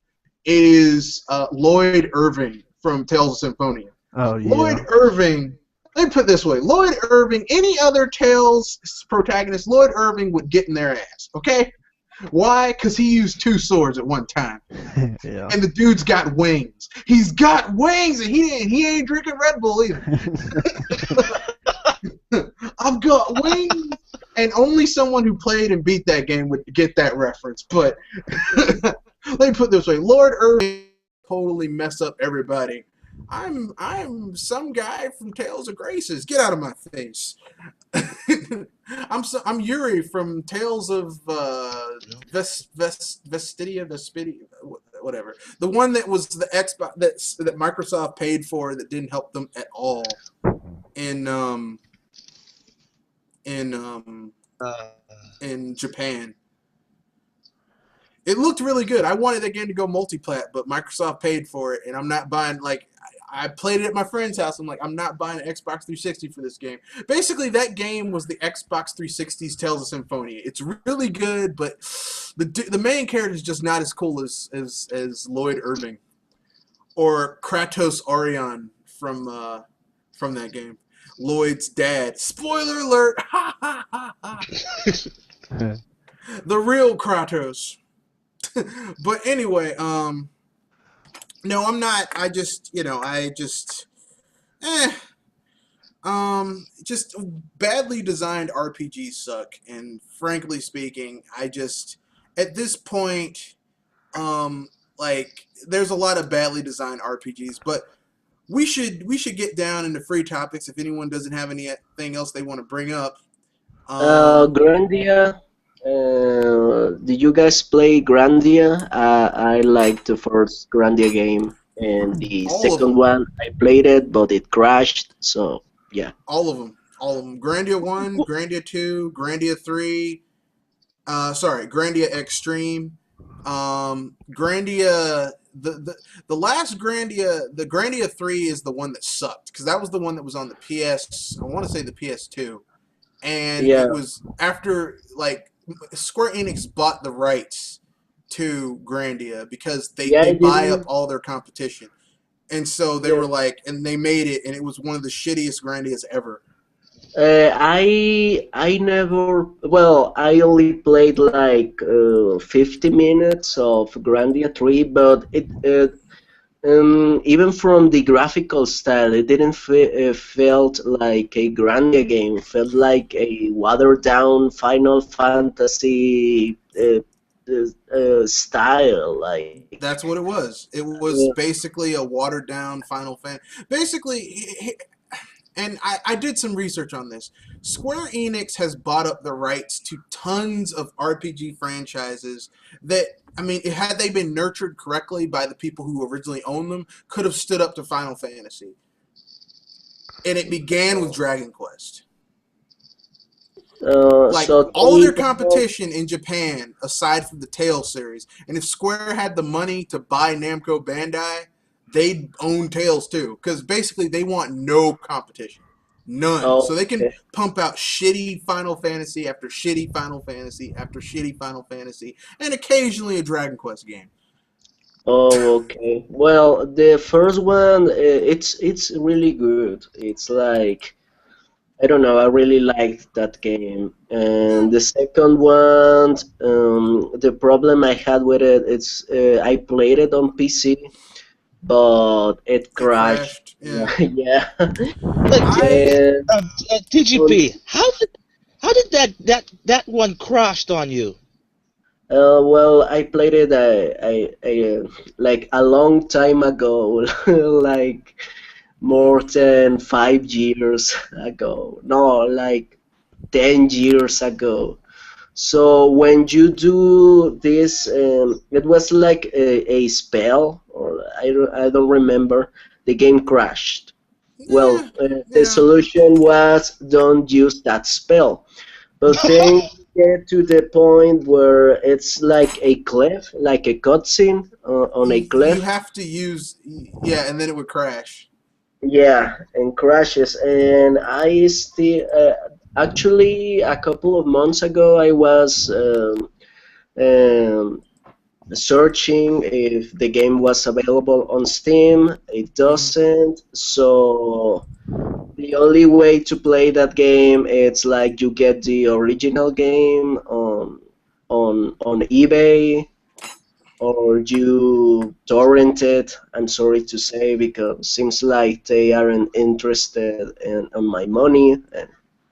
Is Lloyd Irving from Tales of Symphonia. Oh, yeah. Lloyd Irving... Let me put it this way. Lloyd Irving, any other Tales protagonist, Lloyd Irving would get in their ass, okay? Why? Because he used two swords at one time. Yeah. And the dude's got wings. He's got wings, and he ain't drinking Red Bull either. I've got wings. And only someone who played and beat that game would get that reference. But let me put it this way. Lord Irving totally mess up everybody. I'm some guy from Tales of Graces. Get out of my face. I'm Yuri from Tales of Vestidia, whatever. The one that was the Xbox that Microsoft paid for that didn't help them at all in in um Uh, in Japan. It looked really good. I wanted that game to go multiplat, but Microsoft paid for it, and I'm not buying. Like, I played it at my friend's house. I'm like, I'm not buying an Xbox 360 for this game. Basically, that game was the Xbox 360's Tales of Symphonia. It's really good, but the main character is just not as cool as Lloyd Irving or Kratos Orion from that game. Lloyd's dad. Spoiler alert! Ha ha ha ha! The real Kratos. But anyway, no, I'm not. Eh, just badly designed RPGs suck, and frankly speaking, at this point, like, there's a lot of badly designed RPGs, but we should get down into free topics if anyone doesn't have anything else they want to bring up. Grandia. Did you guys play Grandia? I liked the first Grandia game, and the All of second them. one I played it, but it crashed. So yeah. All of them. All of them. Grandia 1, Grandia 2, Grandia 3, Grandia Extreme. Grandia the last Grandia, the Grandia 3 is the one that sucked because that was the one that was on the PS, I want to say the PS2. And Yeah, it was after, like, Square Enix bought the rights to Grandia because yeah, they I buy up didn't. all their competition. And so they Yeah, were like, and they made it, and it was one of the shittiest Grandias ever. I never. Well, I only played like 50 minutes of Grandia 3, but even from the graphical style, it didn't felt like a Grandia game. It felt like a watered down Final Fantasy style. Like, That's what it was. It uh, was basically a watered down Final Fantasy. Basically, and I did some research on this. Square Enix has bought up the rights to tons of RPG franchises that, I mean, had they been nurtured correctly by the people who originally owned them, could have stood up to Final Fantasy. And it began with Dragon Quest. Like, so all of their Table. competition in Japan, aside from the Tales series, and if Square had the money to buy Namco Bandai, they'd own Tales too, because basically they want no competition, none. So they can Okay. pump out shitty Final Fantasy after shitty Final Fantasy after shitty Final Fantasy, and occasionally a Dragon Quest game. Oh, okay. Well, the first one, it's really good. It's like, I don't know. I really liked that game. Yeah, And the second one, the problem I had with it, it's I played it on PC, but it it crashed. crashed. Yeah, Yeah. like I And on, TGP, how did that one crashed on you? well, I played it like a long time ago, like more than 5 years ago. No, like 10 years ago. So when you do this, it was like a spell, or I don't remember. The game crashed. yeah Well, the yeah solution was don't use that spell. But then you get to the point where it's like a cliff, like a cutscene on a you cliff. have to use, yeah, and then it would crash. Yeah, and crashes. And I still, actually, a couple of months ago, I was um, searching if the game was available on Steam. It Hmm. doesn't. So the only way to play that game, it's like you get the original game on eBay, or you torrent it. I'm sorry to say, because seems like they aren't interested in my money, and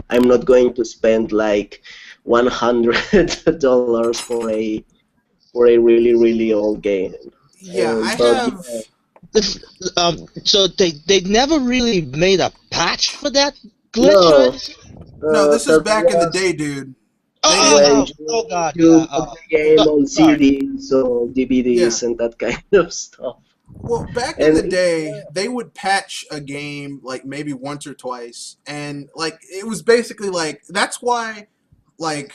I'm not going to spend like $100 for a really really old game. Yeah, I But have. yeah. So they never really made a patch for that glitch or No, anything? No, this is that back in the was day, dude. They didn't. when Oh you, God, yeah. you bought the game on Sorry. CDs or Yeah. DVDs and that kind of stuff. Well, back in And the day, they would patch a game like maybe once or twice, and like it was basically like that's why like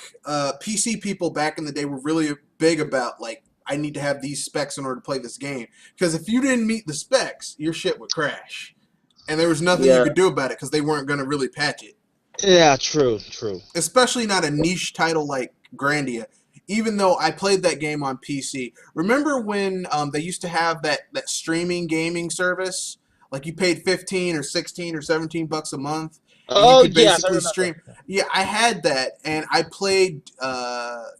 PC people back in the day were really big about like I need to have these specs in order to play this game because if you didn't meet the specs, your shit would crash, and there was nothing you yeah, could do about it because they weren't going to really patch it. Yeah, true, true. Especially not a niche title like Grandia. Even though I played that game on PC, remember when they used to have that streaming gaming service? Like you paid 15 or 16 or 17 bucks a month, and you Oh could yes, I basically remember. stream. Yeah, I had that, and I played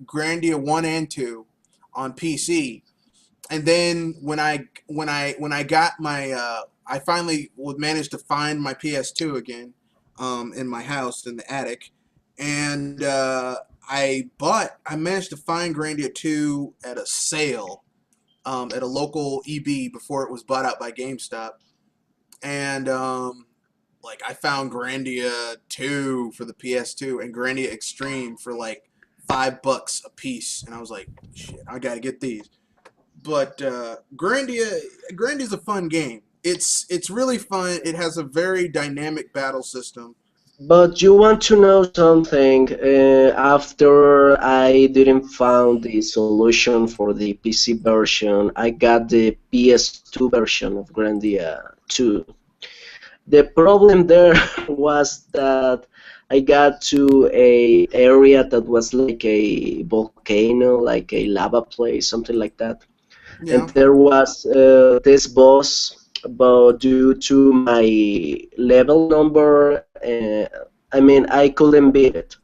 Grandia 1 and 2 on PC, and then when I got my I finally would manage to find my PS2 again in my house in the attic, and I managed to find Grandia 2 at a sale at a local EB before it was bought out by GameStop, and like I found Grandia 2 for the PS2 and Grandia Extreme for like $5 a piece, and I was like, shit, I gotta get these. But Grandia's a fun game. It's really fun. It has a very dynamic battle system. but you want to know something? After I didn't found the solution for the PC version, I got the PS2 version of Grandia 2. The problem there was that I got to a area that was like a volcano, like a lava place, something like that. And Yeah, there was this boss, but due to my level number, I mean, I couldn't beat it,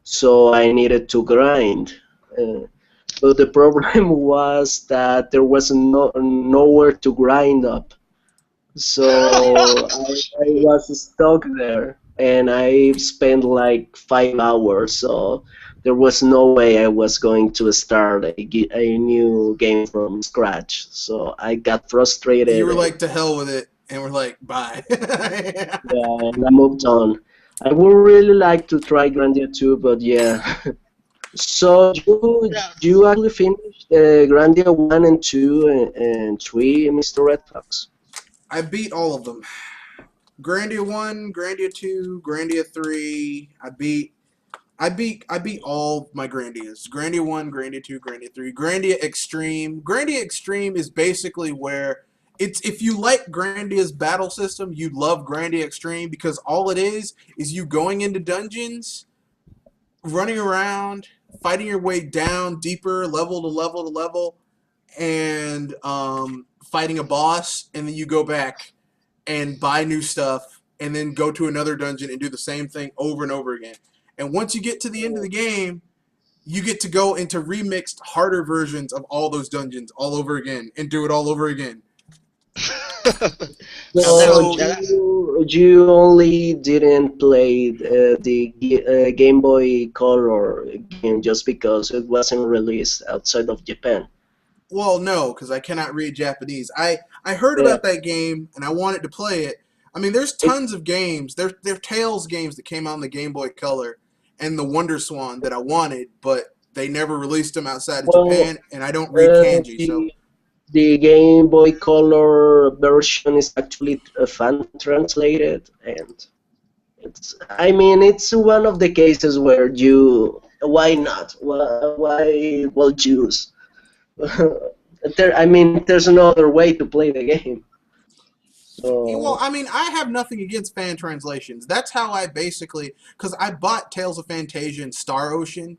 so I needed to grind. Uh, but the problem was that there was nowhere to grind up, so I was stuck there, and I spent like 5 hours. So there was no way I was going to start a new game from scratch. So I got you frustrated, were and like to hell with it, and we're like, bye. yeah, and I moved on. I would really like to try Grandia 2, but yeah. So Yeah. you actually finished Grandia 1 and 2 and 3, Mr. Red Fox? I beat all of them. Grandia 1, Grandia 2, Grandia 3. I beat all my Grandias. Grandia 1, Grandia 2, Grandia 3, Grandia Extreme. Grandia Extreme is basically where it's if you like Grandia's battle system, you love Grandia Extreme because all it is you going into dungeons, running around, fighting your way down deeper, level to level to level, and fighting a boss, and then you go back and buy new stuff, and then go to another dungeon and do the same thing over and over again. And once you get to the end of the game, you get to go into remixed, harder versions of all those dungeons all over again and do it all over again. Now that's So So that's you only didn't play the Game Boy Color game just because it wasn't released outside of Japan. well, no, because I cannot read Japanese. I heard Yeah, about that game and I wanted to play it. I mean, there's it tons of games. There Tales games that came out on the Game Boy Color and the Wonder Swan that I wanted, but they never released them outside of well, Japan, and I don't read kanji, so the Game Boy Color version is actually fan translated, and I mean, it's one of the cases where you, why not? Why well choose? I mean, there's no other way to play the game. well, So, I mean, I have nothing against fan translations. That's how I basically, because I bought Tales of Phantasia and Star Ocean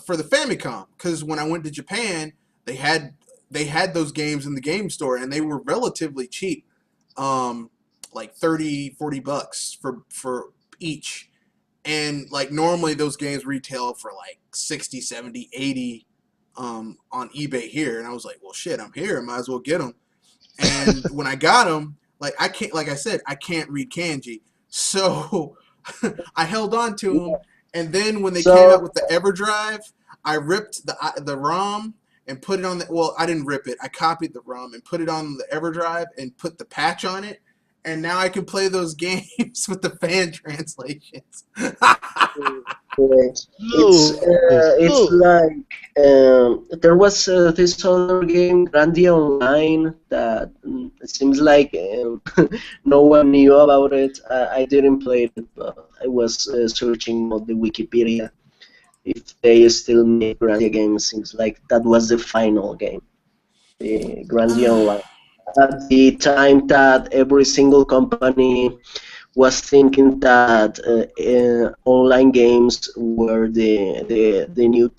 for the Famicom. Because when I went to Japan, they had they had those games in the game store, and they were relatively cheap, like 30, 40 bucks for each. And like normally those games retail for like 60, 70, 80 on eBay here. And I was like, well, shit, I'm here. I might as well get them. And when I got them, like I can't, like I said, I can't read kanji, so I held on to them. And then when they came so out with the EverDrive, I ripped the ROM and put it on the. Well, I didn't rip it. I copied the ROM and put it on the EverDrive and put the patch on it, and now I can play those games with the fan translations. Right. It's Oh, like there was this other game, Grandia Online, that it seems like no one knew about it. I didn't play it, but I was searching on the Wikipedia if they still make Grandia games. Seems like that was the final game, the Grandia Online. At the time that every single company was thinking that online games were the new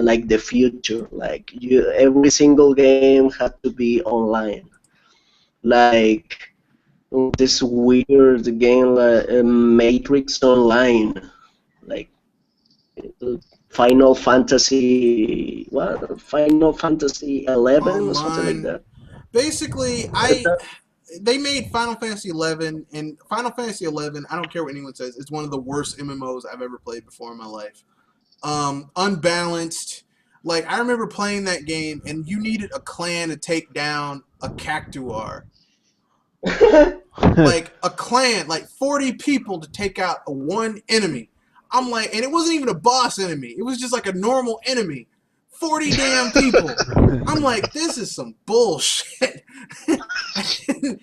like the future. Like every single game had to be online. Like this weird game like Matrix Online, like uh, Final Fantasy, what? Final Fantasy 11 or something like Online. that. Basically, they made Final Fantasy 11, and Final Fantasy 11. I don't care what anyone says. It's one of the worst MMOs I've ever played before in my life. Unbalanced. Like I remember playing that game, and you needed a clan to take down a Cactuar. Like a clan, like 40 people to take out a one enemy. I'm like, and it wasn't even a boss enemy. It was just like a normal enemy. 40 damn people. I'm like, this is some bullshit. and, and,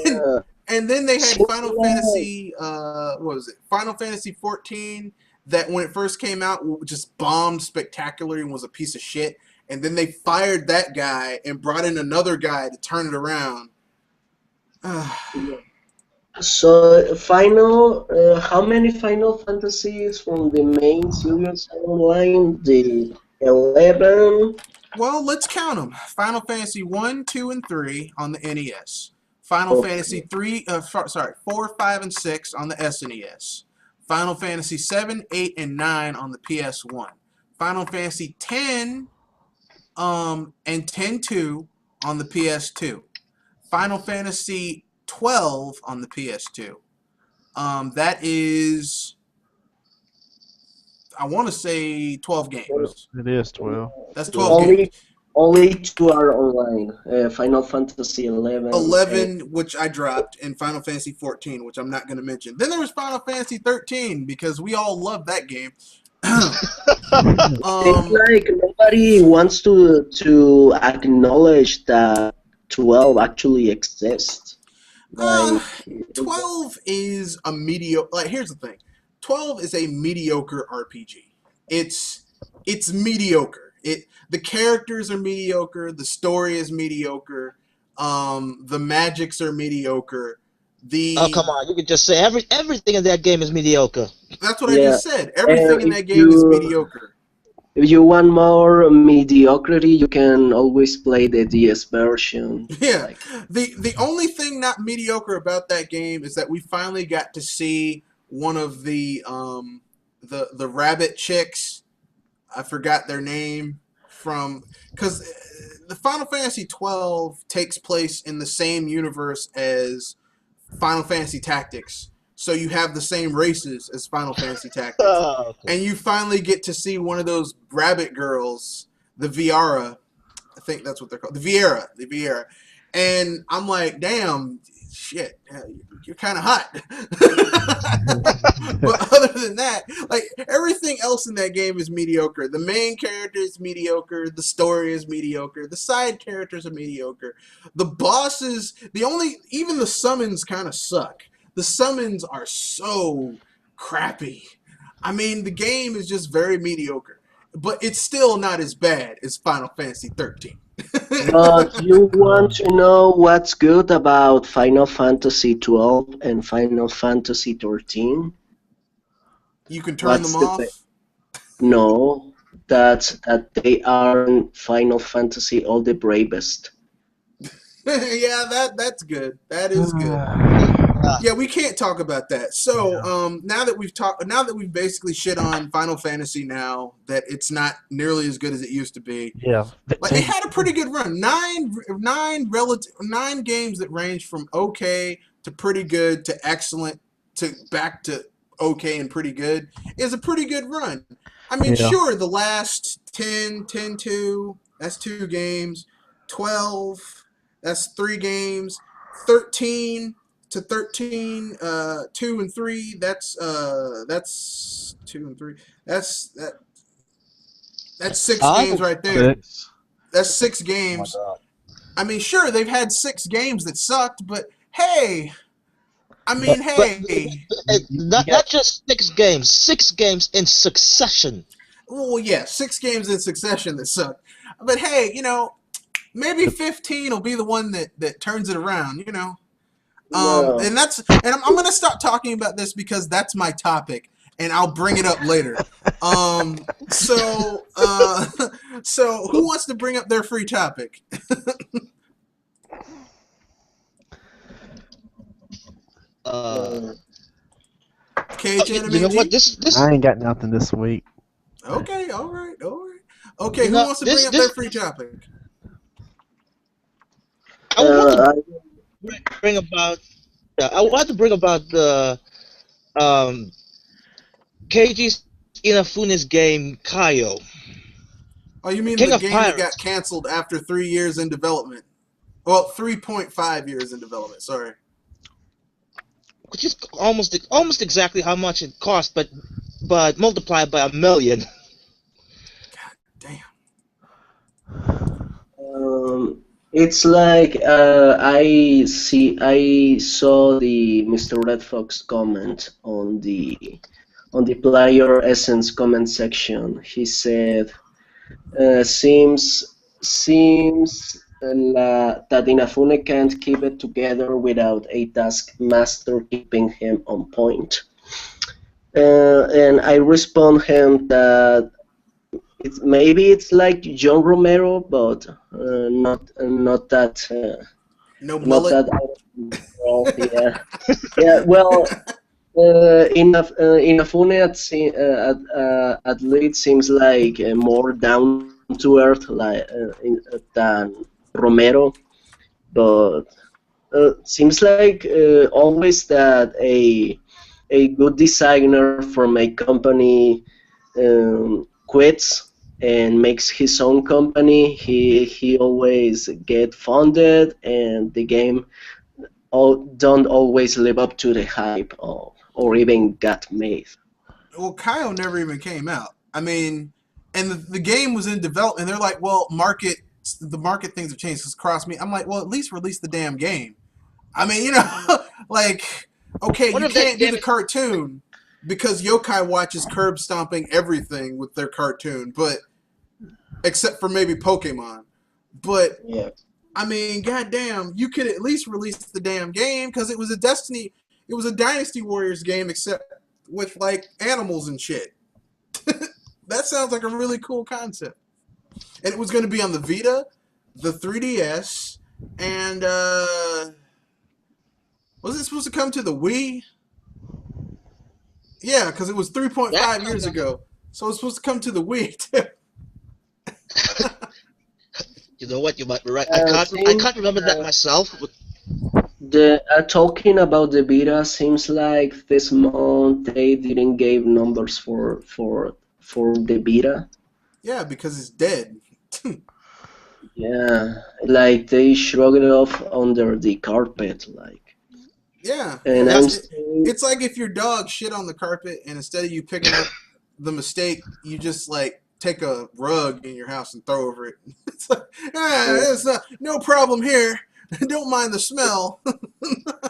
Yeah. and then they had Seems Final like Fantasy, what was it? Final Fantasy 14 that when it first came out just bombed spectacularly and was a piece of shit. And then they fired that guy and brought in another guy to turn it around. so. How many Final Fantasies from the main series online? The 11. Well, let's count them. Final Fantasy 1, 2, and 3 on the NES. Final Fantasy Okay. 3, sorry, 4, 5, and 6 on the SNES. Final Fantasy 7, 8, and 9 on the PS1. Final Fantasy 10 and 10-2 on the PS2. Final Fantasy 12 on the PS2. That is, I want to say 12 games. It is 12. That's Yeah. 12 games. Only two are online. Final Fantasy 11 and 11, which I dropped, and Final Fantasy 14, which I'm not going to mention. Then there was Final Fantasy 13 because we all love that game. seems um, like nobody wants to acknowledge that 12 actually exists. uh, Like 12 is a mediocre. Like, here's the thing: 12 is a mediocre RPG. It's mediocre. The characters are mediocre. The story is mediocre. The magics are mediocre. oh, The come on! You could just say everything in that game is mediocre. That's what I yeah, just said. Everything in if that game is you mediocre. if you want more mediocrity, you can always play the DS version. Yeah. Like The only thing not mediocre about that game is that we finally got to see one of the rabbit chicks. I forgot their name from because the Final Fantasy 12 takes place in the same universe as Final Fantasy Tactics. So you have the same races as Final Fantasy Tactics. Oh, okay. And you finally get to see one of those rabbit girls, the Viara. I think that's what they're called. The Viera. And I'm like, damn, shit, you're kind of hot. But other than that, like everything else in that game is mediocre. The main character is mediocre. The story is mediocre. The side characters are mediocre. The bosses, even the summons kind of suck. The summons are so crappy. I mean, the game is just very mediocre, but it's still not as bad as Final Fantasy 13. but you want to know what's good about Final Fantasy 12 and Final Fantasy 13? You can turn them What's the off. No, that they aren't Final Fantasy all the bravest. Yeah, that's good. That is good. Ah, Yeah, we can't talk about that. So, Yeah. now that we've basically shit on Final Fantasy, now that it's not nearly as good as it used to be, Yeah. like it had a pretty good run. Nine games that range from okay to pretty good to excellent to back to okay and pretty good is a pretty good run. I mean, Yeah. sure, the last 10, 10-2, That's 2 games. 12. That's 3 games. 13 to 13. 2 and 3. That's 2 and 3. That's that. That's six I games will. right there. Six. That's six Oh my games. god. I mean, sure, they've had 6 games that sucked, but hey, I But mean, But hey. you got not just 6 games, 6 games in succession. Well, yeah, 6 games in succession that sucked. But hey, maybe the 15 will be the one that turns it around. No. And I'm gonna stop talking about this because that's my topic, and I'll bring it up later. So so who wants to bring up their free topic? Uh, Uh, Cage you Anime know what? G? This I ain't got nothing this week. Okay, all right, all right. Okay, you who know wants to bring this up their this free topic? I want to I, bring about. I want to bring about the um Keiji Inafune's game Kaio, Oh, you mean the King of game that got Pirates, canceled after 3 years in development? Well, 3.5 years in development. Sorry. which is almost exactly how much it cost, but multiplied by a million. God damn. it's like I saw the Mr. Red Fox comment on the player essence comment section. He said, seems that Inafune can't keep it together without a task master keeping him on point. And I respond him that maybe it's like John Romero, but not that No not mullet. that out of control. Yeah, yeah. Well, Inafune at least seems like more down to earth, than Romero, but seems like always that a good designer from a company quits and makes his own company. He always get funded, and the game don't always live up to the hype, or even got made. Well, Kyle never even came out. I mean, and the game was in development. They're like, well, the market things have changed. Because cross me, I'm like, well, at least release the damn game. I mean, like, okay, What you if that can't do game the is cartoon because Yokai Watch is curb stomping everything with their cartoon, but except for maybe Pokemon. But Yeah. I mean, goddamn, you could at least release the damn game because it was a Dynasty Warriors game, except with like animals and shit. That sounds like a really cool concept. And it was going to be on the Vita, the 3DS, and was it supposed to come to the Wii? Yeah, because it was that 3.5 kind years of ago. So it's supposed to come to the Wii too. you know what, you might be right. I Seems can't remember that myself. But the talking about the beta seems like this month they didn't give numbers for the beta. Yeah, because it's dead. Yeah, like they shrugged it off under the carpet, like. Yeah, And yeah. I'm It's still, like if your dog shit on the carpet, and instead of you picking up the mistake, you just like take a rug in your house and throw over it. It's like, it's no problem here. Don't mind the smell.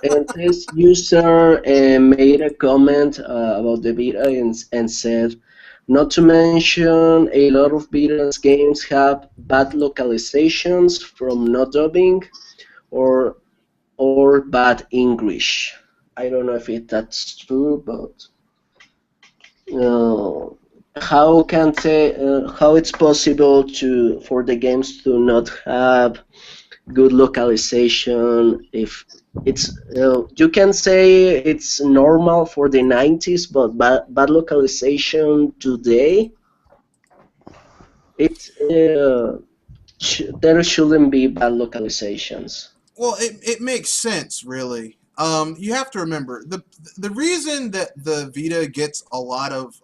and this user made a comment about the beta, and said, not to mention a lot of beta's games have bad localizations from not dubbing, or bad English. I don't know if that's true, but uh, how it's possible for the games to not have good localization, if it's you can say it's normal for the 90s, but bad localization today, it's there shouldn't be bad localizations. Well, it makes sense, really. You have to remember the reason that the Vita gets a lot of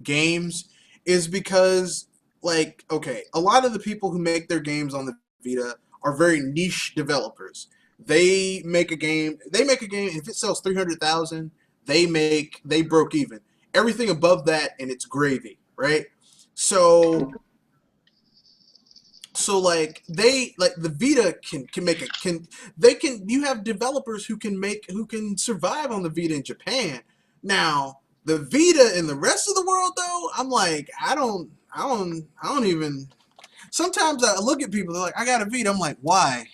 games is because like okay, a lot of the people who make their games on the Vita are very niche developers. They make a game, if it sells 300,000, they broke even. Everything above that and it's gravy, right? So like they like the Vita can make a can they can you have developers who can survive on the Vita in Japan. Now the Vita in the rest of the world though, I'm like I don't even. Sometimes I look at people, they're like, I got a Vita. I'm like, why?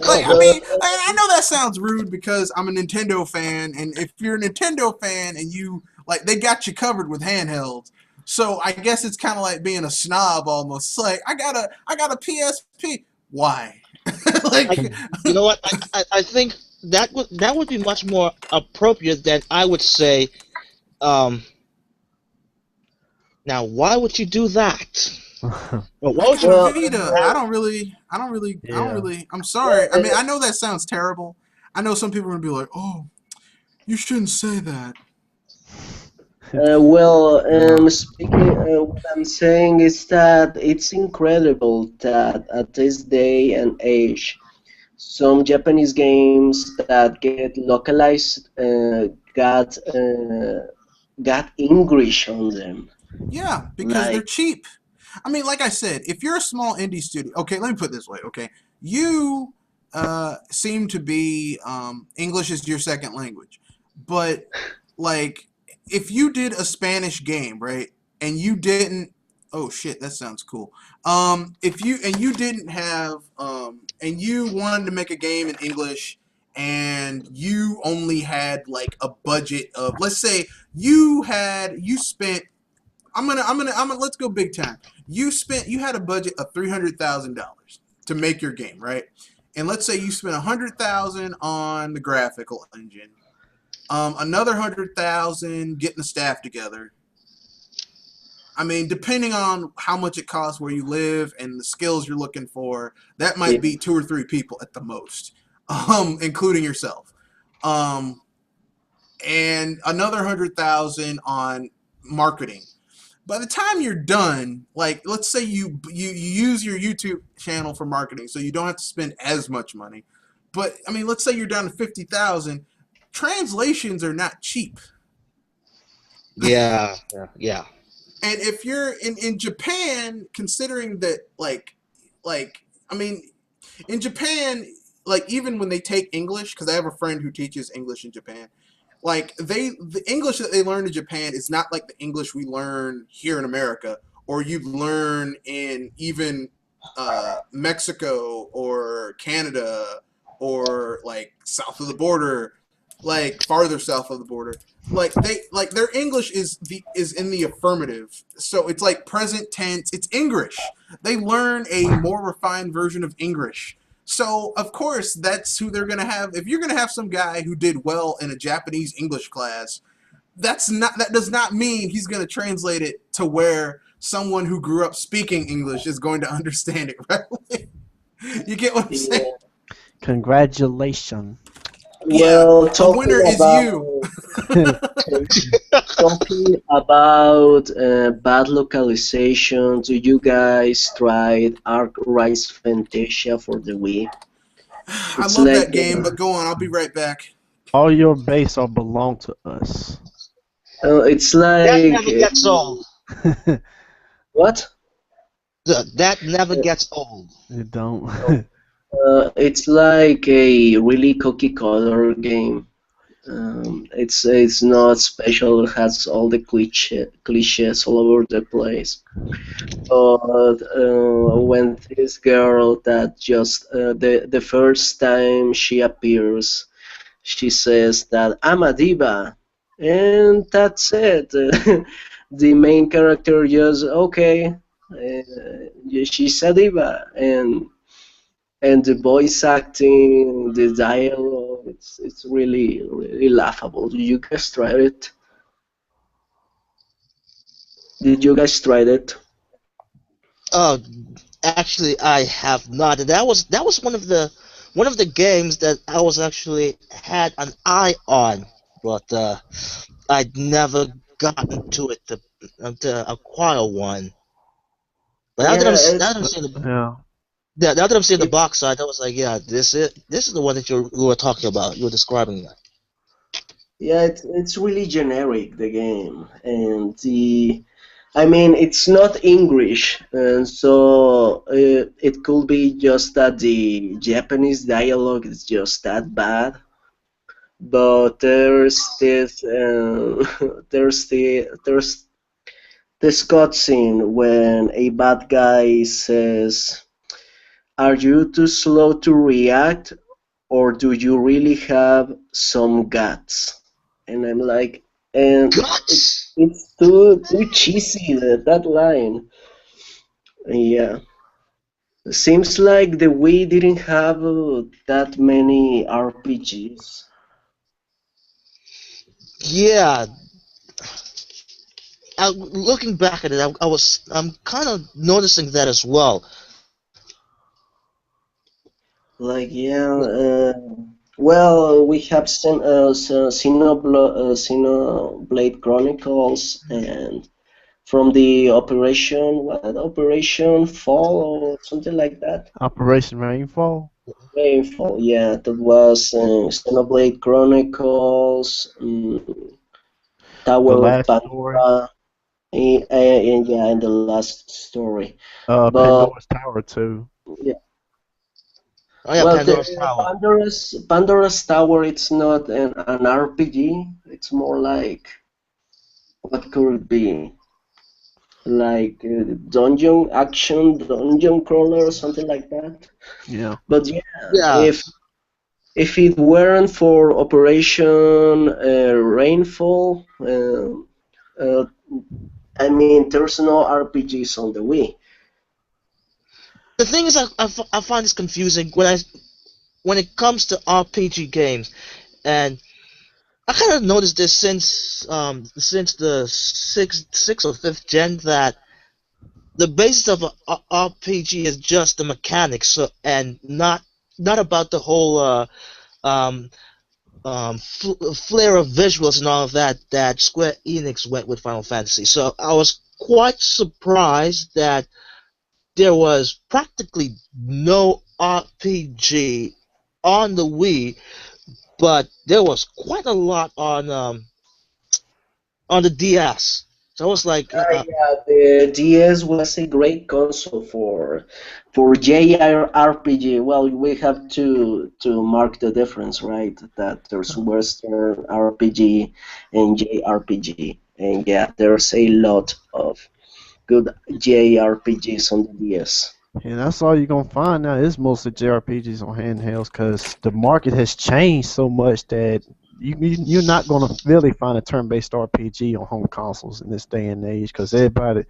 Like, I Well, mean, I know that sounds rude because I'm a Nintendo fan, and if you're a Nintendo fan and you like, they got you covered with handhelds. So I guess it's kind of like being a snob almost. It's like I got a PSP. Why? I, Like, you know what? I think that would be much more appropriate than I would say. Um, Now, why would you do that? Well, why I would got a you well, Vita. have? I don't Yeah. really. I'm well, sorry. I mean, I know that sounds terrible. I know some people are gonna be like, oh, you shouldn't say that. speaking, what I'm saying is that it's incredible that at this day and age, some Japanese games that get localized got English on them. Yeah, because they're Like, cheap. I mean, like I said, if you're a small indie studio, okay, let me put it this way, okay, you seem to be English is your second language, but like if you did a Spanish game, right, and you didn't, oh shit, that sounds cool. If you and you didn't have and you wanted to make a game in English and you only had like a budget of, let's say you spent I'm gonna let's go big time. You had a budget of $300,000 to make your game, right? And let's say you spent 100,000 on the graphical engine, another 100,000 getting the staff together. I mean, depending on how much it costs where you live and the skills you're looking for, that yeah, might be two or three people at the most, including yourself. Um, and another 100,000 on marketing. By the time you're done, like let's say you use your YouTube channel for marketing, so you don't have to spend as much money. But I mean, let's say you're down to 50,000. Translations are not cheap, Yeah, yeah, yeah. and if you're in Japan, considering that like I mean, in Japan, like even when they take English, because I have a friend who teaches English in Japan, like the English that they learn in Japan is not like the English we learn here in America or you learn in even Mexico or Canada or like south of the border, like farther south of the border. Like their English is in the affirmative, so it's like present tense. It's English. They learn a more refined version of English. So of course that's who they're gonna have. If you're gonna have some guy who did well in a Japanese English class, that does not mean he's gonna translate it to where someone who grew up speaking English is going to understand it, right? You get what I'm saying? yeah. Congratulations. Yeah, Well, the winner is you. talking about bad localization, do you guys tried Arc Rise Fantasia for the Wii? I It's love like that game, but go on. I'll be right back. All your base are belong to us. it's That like never gets old. what? That never gets old. You don't. It's like a really cookie color game. It's not special. It has all the cliches all over the place. But when this girl that just the first time she appears, she says that I'm a diva, and that's it. The main character just okay, she's a diva, and the voice acting, the dialogue, it's really laughable. Did you guys try it? Did you guys try it? Oh, actually, I have not. And that was one of the games that I was actually had an eye on, but I'd never gotten to it. to acquire one. But Yeah, now it's that I'm seeing the Yeah. yeah, now that I'm seeing the it, box art, I was like, yeah, this is the one that you were talking about. You were describing that. yeah, it's really generic the game, and the I mean it's not English, and so it could be just that the Japanese dialogue is just that bad. But there's this cutscene when a bad guy says, "Are you too slow to react, or do you really have some guts?" And I'm like, and Guts. it's too cheesy that line. Yeah, seems like the Wii didn't have that many RPGs. Yeah, looking back at it, I'm kind of noticing that as well. Like yeah, well, we have Xenoblade Chronicles and from the Operation Fall or something like that. Operation Rainfall. Rainfall, yeah, that was Xenoblade Chronicles, The Tower of last story. Pandora, and yeah, and the last story. But Pandora's Tower too. yeah, Oh yeah, well, the Pandora's Tower. Pandora's Tower, it's not an RPG. It's more like what could it be? Like dungeon action, dungeon crawler, or something like that. Yeah. But yeah, Yeah, if it weren't for Operation Rainfall, I mean, there's no RPGs on the Wii. the thing is, I find this confusing when it comes to RPG games, and I kind of noticed this since the sixth or fifth gen that the basis of a RPG is just the mechanics, so, and not about the whole um, flair of visuals and all of that that Square Enix went with Final Fantasy. So I was quite surprised that there was practically no RPG on the Wii, but there was quite a lot on the DS. So I was like, Yeah, the DS was a great console for JRPG. Well, we have to mark the difference, right? That there's Western RPG and JRPG, and yeah, there's a lot of good JRPGs on the DS. And that's all you're gonna find now is mostly JRPGs on handhelds because the market has changed so much that you're not gonna really find a turn-based RPG on home consoles in this day and age because everybody,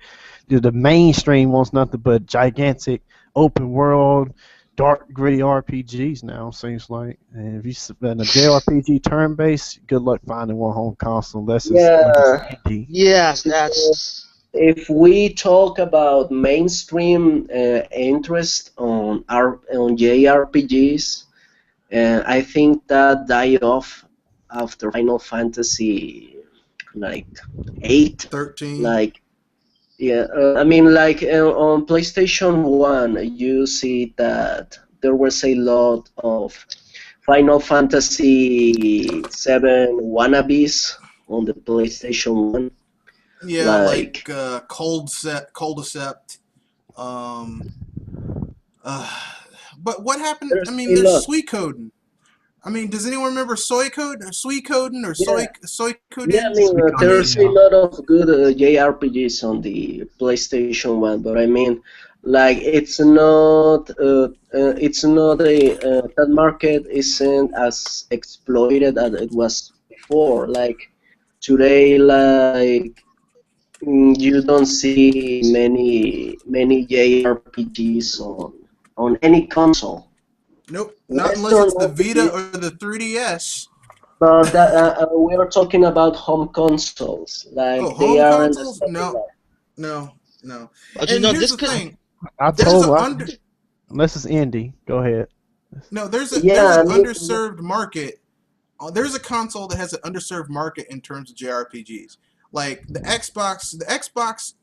the mainstream wants nothing but gigantic open world, dark gritty RPGs now. Seems like, and if you spend a JRPG turn-based, good luck finding one home console unless it's Yeah, indie. yes, that's if we talk about mainstream interest on JRPGs, I think that died off after Final Fantasy like 8. 13. Like yeah, I mean like on PlayStation 1, you see that there was a lot of Final Fantasy 7 wannabes on the PlayStation 1. Yeah, like Like Cold Accept. Um, uh, but what happened? I there's mean, a there's lot. Suikoden. I mean, does anyone remember Suikoden, or Yeah. Yeah, I Suikoden? mean, I Suikoden, mean, there's a yeah. lot of good JRPGs on the PlayStation 1, but I mean, like, it's not that market isn't as exploited as it was before. Like, today, like, you don't see many JRPGs on any console. nope, not unless Western it's the Vita or RPGs, the 3DS. but we are talking about home consoles. Oh, Like they home aren't as consoles? No, popular. no, no. but you And know here's this the could thing: I there's a told under unless it's indie. Go ahead. no, there's Yeah, an I mean, underserved market. There's a console that has an underserved market in terms of JRPGs. Like the Xbox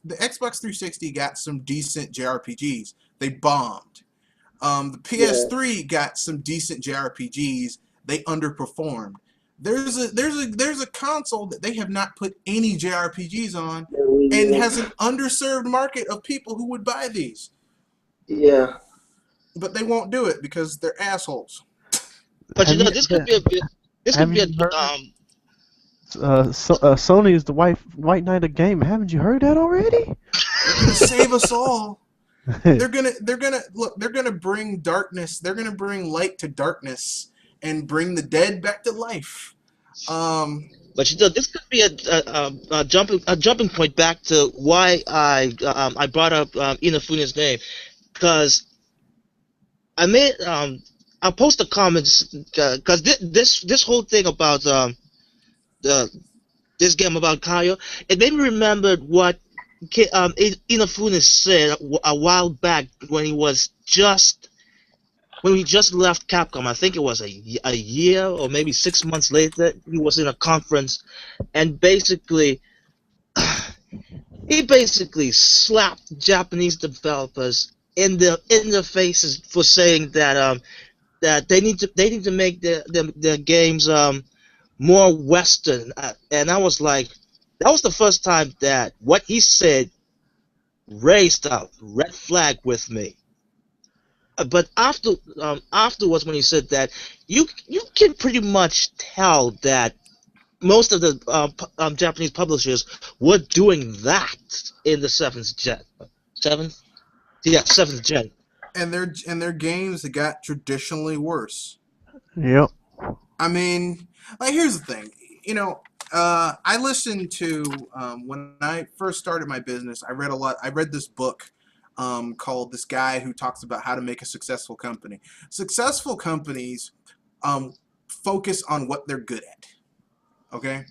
360 got some decent JRPGs. They bombed. The Yeah, PS3 got some decent JRPGs. They underperformed. There's a console that they have not put any JRPGs on, and really, has an underserved market of people who would buy these, yeah, but they won't do it because they're assholes. But Have you this could be a bit. This could have be a you heard? um. Sony is the white knight of game. Haven't you heard that already? They're gonna save us all. They're gonna look. They're gonna bring darkness. They're gonna bring light to darkness and bring the dead back to life. Um, But this could be a jumping point back to why I brought up Inafune's name, because I made I'll post the comments, because this whole thing about the this game about Kaio, it made me remember what Inafune said a while back when he just left Capcom. I think it was a year or maybe 6 months later. He was in a conference, and he basically slapped Japanese developers in the faces for saying that they need to make their games more Western. And I was like, that was the first time that what he said raised a red flag with me. But afterwards, when he said that, you can pretty much tell that most of the Japanese publishers were doing that in the seventh, yeah, seventh gen. and their games got traditionally worse. Yep. I mean, like here's the thing. You know, I listened to when I first started my business. I read a lot. I read this book called "This Guy Who Talks About How to Make a Successful Company." Successful companies um, focus on what they're good at. Okay,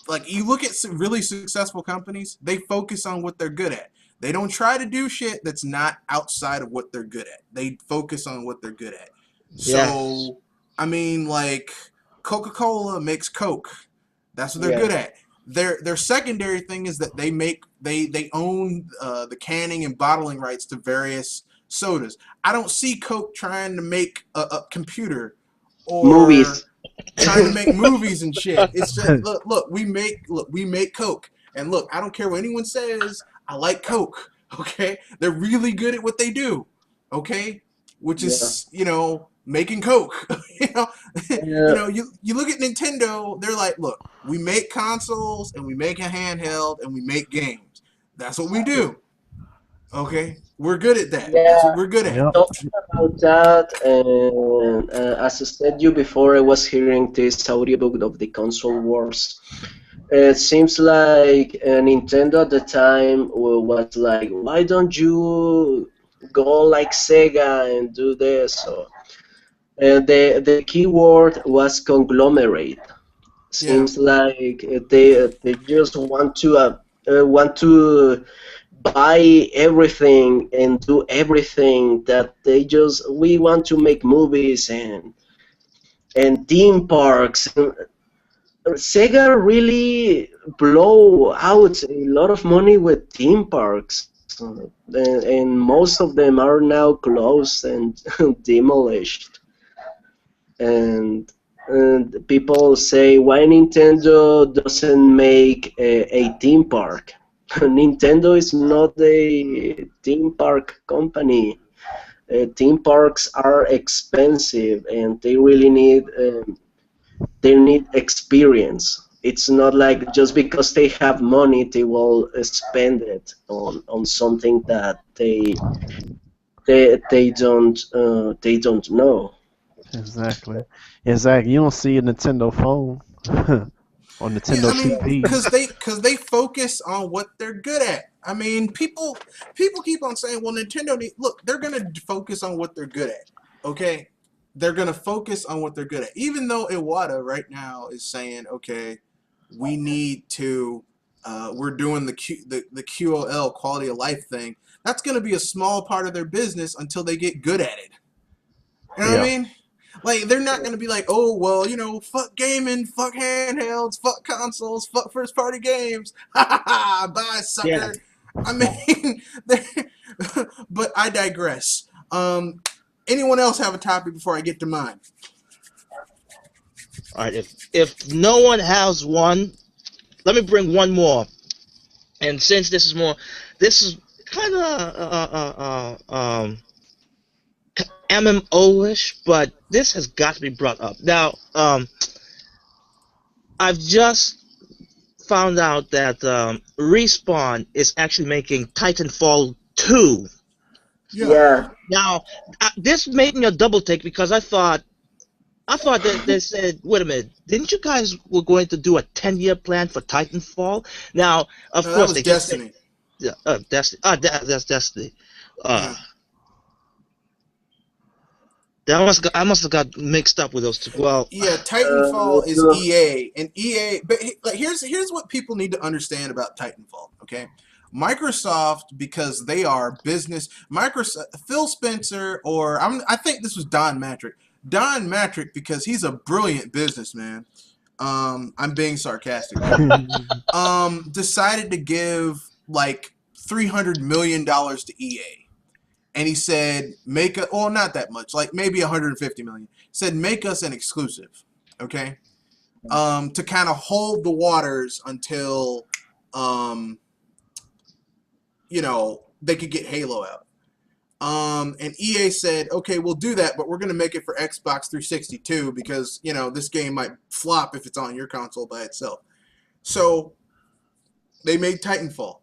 like you look at really successful companies, they focus on what they're good at. They don't try to do shit that's not outside of what they're good at. They focus on what they're good at. Yeah, So, I mean, like Coca-Cola makes Coke. That's what they're yeah, good at. Their secondary thing is that they own the canning and bottling rights to various sodas. I don't see Coke trying to make a computer or movies. trying to make movies and shit. It's just look, we make Coke. And look, I don't care what anyone says, I like Coke. Okay? They're really good at what they do. Okay? Which Yeah, is, making Coke. you know, yeah, you look at Nintendo, they're like, look, we make consoles and we make a handheld and we make games. That's what we do. Okay? We're good at that. That's what yeah. we're good at. Yep. Talking about that, and as I said you before, I was hearing this audiobook of the console wars. It seems like Nintendo at the time was like, why don't you go like Sega and do this? So, the keyword was conglomerate. Yeah. Seems like they just want to buy everything and do everything that they just we want to make movies and theme parks. Sega really blow out a lot of money with theme parks, and most of them are now closed and demolished. And people say, why Nintendo doesn't make a theme park? Nintendo is not a theme park company. Theme parks are expensive, and they need experience. It's not like just because they have money they will spend it on something that they don't know. Exactly. Exactly. You don't see a Nintendo phone or Yeah, Nintendo I mean, TV. because they focus on what they're good at. I mean, people keep on saying, "Well, Nintendo look, they're gonna focus on what they're good at." Okay, they're gonna focus on what they're good at. Even though Iwata right now is saying, "Okay, we need to, we're doing the QOL quality of life thing." That's gonna be a small part of their business until they get good at it. You know what I Yeah. mean? Like they're not gonna be like, oh well, fuck gaming, fuck handhelds, fuck consoles, fuck first party games. Ha ha ha! Bye, Yeah. sucker. I mean, but I digress. Anyone else have a topic before I get to mine? All right. If no one has one, let me bring one more. And since this is kind of MMO-ish, but this has got to be brought up. Now, I've just found out that Respawn is actually making Titanfall 2. Yeah. Yeah. Now, this made me a double take because I thought that they said, wait a minute, didn't you guys were going to do a 10-year plan for Titanfall? Now, of No, that course, was they just said, Destiny. Destiny. That's Destiny. Yeah. I must have got mixed up with those two. Well, Yeah, Titanfall is No. EA, and EA. But like, here's what people need to understand about Titanfall. Okay, Microsoft, because they are business. Microsoft, Phil Spencer, or I think this was Don Matrick. Don Matrick, because he's a brilliant businessman. I'm being sarcastic there. Decided to give like $300 million to EA. And he said, not that much, like maybe 150 million. Said, make us an exclusive, okay? To kind of hold the waters until, they could get Halo out. And EA said, okay, we'll do that, but we're going to make it for Xbox 360 too, because, this game might flop if it's on your console by itself. So they made Titanfall.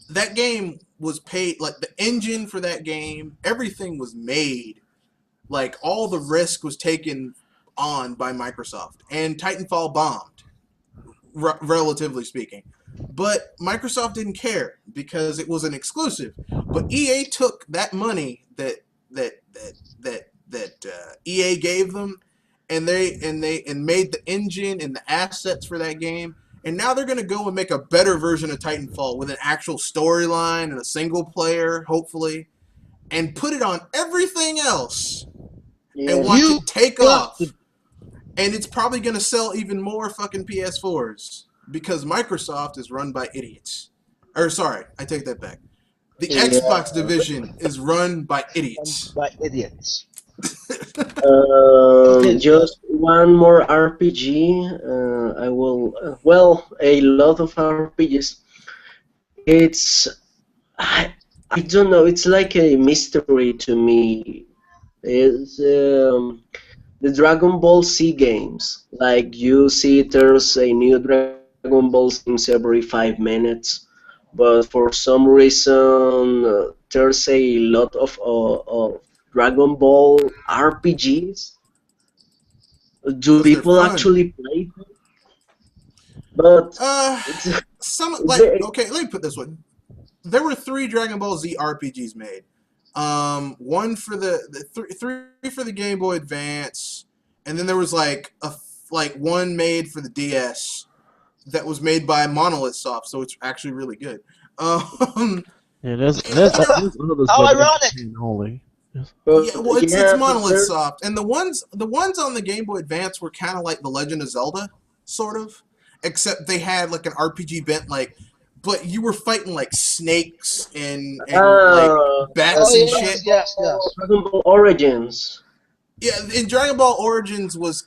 That game was paid, like the engine for that game, everything was made. Like all the risk was taken on by Microsoft. And Titanfall bombed, relatively speaking. But Microsoft didn't care because it was an exclusive. But EA took that money that EA gave them, and made the engine and the assets for that game. And now they're going to go and make a better version of Titanfall with an actual storyline and a single player, hopefully, and put it on everything else and Yeah. watch you it take got off. And it's probably going to sell even more fucking PS4s because Microsoft is run by idiots. Or sorry, I take that back. The Yeah. Xbox division is run by idiots. by idiots. Just one more RPG. I will. Well, a lot of RPGs. It's. I don't know. It's like a mystery to me. It's the Dragon Ball Z games. Like you see, there's a new Dragon Ball games every 5 minutes, but for some reason there's a lot of Dragon Ball RPGs. Do Because they're people fun. actually play them? But Uh, it's they, okay, let me put this one. There were 3 Dragon Ball Z RPGs made. One for three for the Game Boy Advance, and then there was like one made for the DS that was made by Monolith Soft, so it's actually really good. Um, Yeah, there's others, How but they're ironic! Japan only. Yes. yeah, well, it's yeah, Monolith there, Soft, and the ones on the Game Boy Advance were kind of like the Legend of Zelda, sort of, except they had like an RPG bent, like, but you were fighting like snakes and like Oh bats and yes, shit. yes, yes. Dragon Ball Origins. Yeah, in Dragon Ball Origins was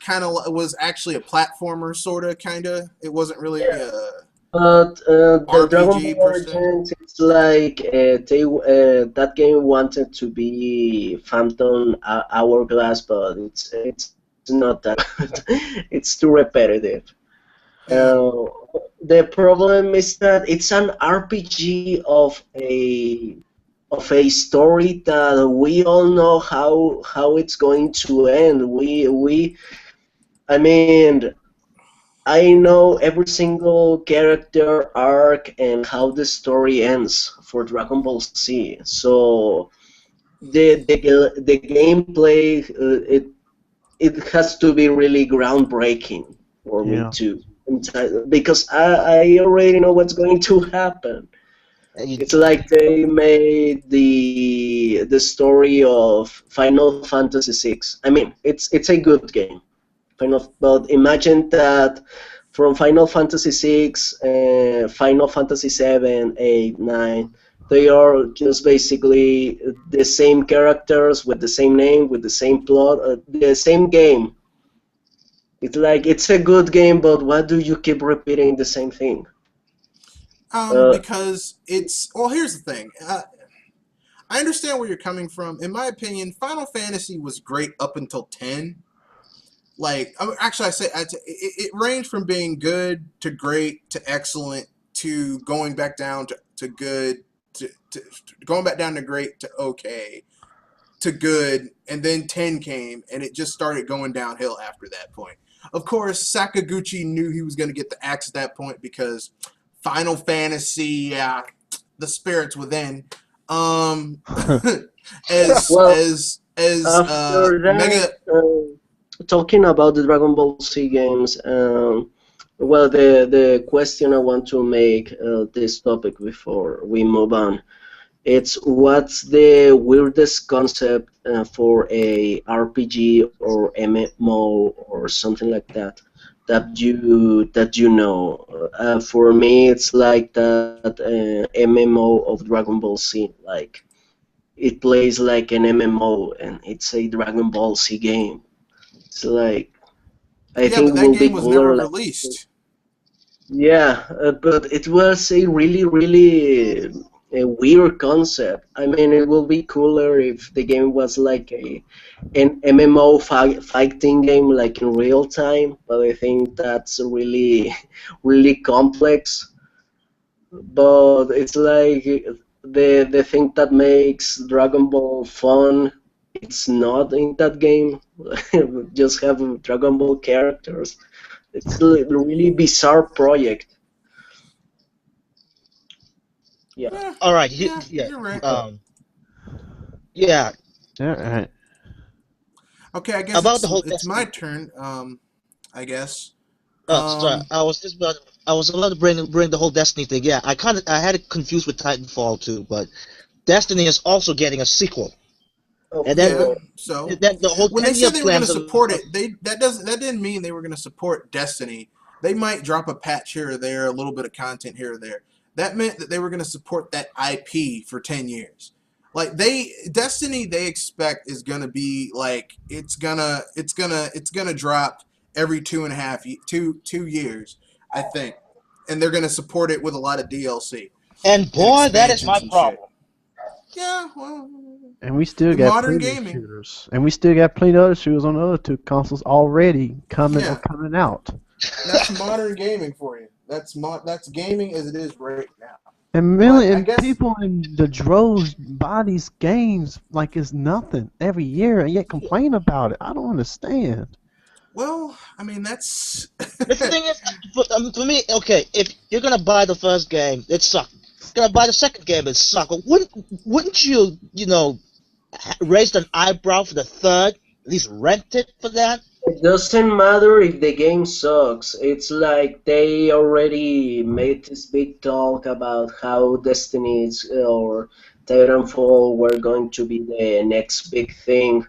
actually a platformer, sorta, kinda. It wasn't really Yeah. a But the Dragon Ball RPG per se. Origins, it's like that game wanted to be Phantom Hourglass, but it's not that good. It's too repetitive. Yeah. Uh, the problem is that it's an RPG of a story that we all know how it's going to end. I mean, I know every single character arc and how the story ends for Dragon Ball Z. So the gameplay it has to be really groundbreaking for me Yeah. to because I already know what's going to happen. It's like they made the story of Final Fantasy VI. I mean, it's a good game. But imagine that from Final Fantasy VI, Final Fantasy VII, 8, 9, they are just basically the same characters with the same name, with the same plot, the same game. It's like it's a good game, but why do you keep repeating the same thing? Because it's well. Here's the thing. I understand where you're coming from. In my opinion, Final Fantasy was great up until 10. Like, actually, it ranged from being good to great to excellent to going back down to good to going back down to great to okay to good, and then 10 came, and it just started going downhill after that point. Of course, Sakaguchi knew he was going to get the axe at that point because Final Fantasy, the spirits within, Well, as after Mega. that, talking about the Dragon Ball Z games, well, the question I want to make this topic before we move on, it's what's the weirdest concept for a RPG or MMO or something like that that you know. For me, it's like that MMO of Dragon Ball Z. Like it plays like an MMO, and it's a Dragon Ball Z game. It's like I Yeah, think but it that will be game was never cooler. Like released. yeah, but it was a really, really a weird concept. I mean, it will be cooler if the game was like an MMO fighting game, like in real time. But I think that's really, really complex. But it's like the thing that makes Dragon Ball fun. It's not in that game. Just have Dragon Ball characters. It's a really bizarre project. Yeah. Yeah, All right. yeah, Yeah. you're right. Yeah. All right. Okay, I guess About it's the whole it's my Destiny. turn. I guess. Sorry. Um, I was about to bring the whole Destiny thing. Yeah. I had it confused with Titanfall too, but Destiny is also getting a sequel, Of and then yeah. course. So the whole when they 10-year said they were going to plans support of it, that didn't mean they were going to support Destiny. They might drop a patch here or there, a little bit of content here or there. That meant that they were going to support that IP for 10 years. Like Destiny, they expect is going to be like it's gonna drop every 2.5 2 years, I think, and they're going to support it with a lot of DLC and and boy, that is expansions my and shit. problem. Yeah, well, And we still got modern plenty of gaming. shooters. And we still got plenty of other shooters on the other two consoles already coming or Yeah, coming out. that's modern gaming for you. That's gaming as it is right now. And But I million guess, people in the droves buy these games like it's nothing every year and yet complain about it. I don't understand. well, I mean that's The thing is, for me, okay, if you're gonna buy the first game, it sucked. Gonna buy the second game, it sucked. Wouldn't you, raise an eyebrow for the third? At least rent it for that? It doesn't matter if the game sucks. It's like they already made this big talk about how Destiny or Titanfall were going to be the next big thing.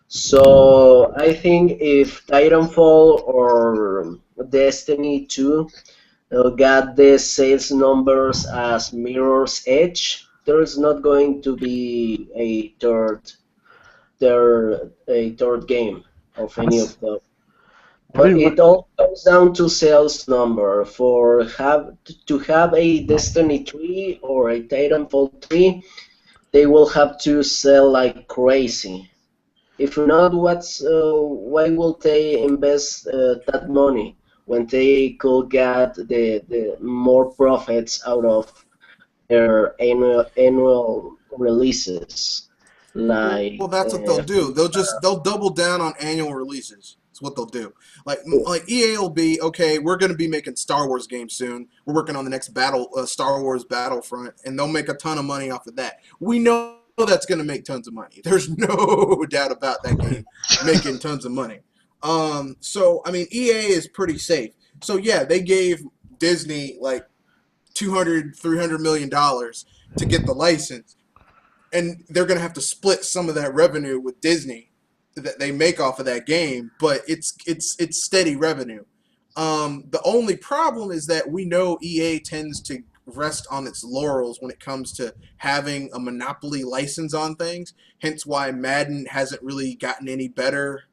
So I think if Titanfall or Destiny 2 got the sales numbers as Mirror's Edge, there's not going to be a third game of any That's of them. pretty But much. it all comes down to sales number. To have a Destiny 3 or a Titanfall 3, they will have to sell like crazy. If not, why will they invest that money when they could get the more profits out of their annual releases, well, like that's what they'll do. They'll double down on annual releases. That's what they'll do. Like EA will be okay. We're going to be making Star Wars games soon. We're working on the next Star Wars Battlefront, and they'll make a ton of money off of that. We know that's going to make tons of money. There's no doubt about that game making tons of money. So I mean, EA is pretty safe. So yeah, they gave Disney like $200-300 million to get the license, and they're going to have to split some of that revenue with Disney that they make off of that game. But it's steady revenue. The only problem is that we know EA tends to rest on its laurels when it comes to having a monopoly license on things. Hence why Madden hasn't really gotten any better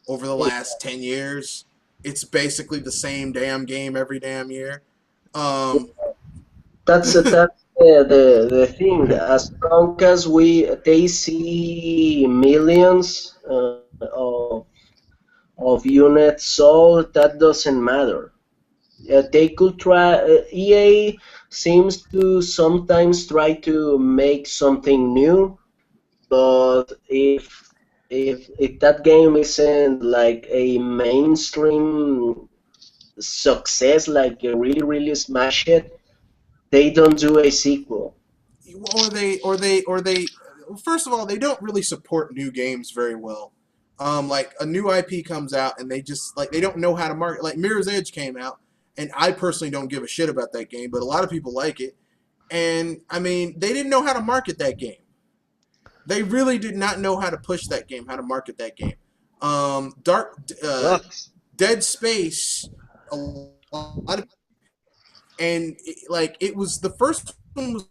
over the last 10 years. It's basically the same damn game every damn year. Um, That's the thing. As long as they see millions of units sold, that doesn't matter. They could try. EA seems to sometimes try to make something new, but if that game isn't like a mainstream success, like a really smash it, they don't do a sequel. or they first of all, they don't really support new games very well. Like a new IP comes out and they just like they don't know how to market. Like Mirror's Edge came out, and I personally don't give a shit about that game, but a lot of people like it. And I mean, they didn't know how to market that game. They really did not know how to push that game, how to market that game. Dark Sucks. Dead Space, a lot of, and like it was the first one was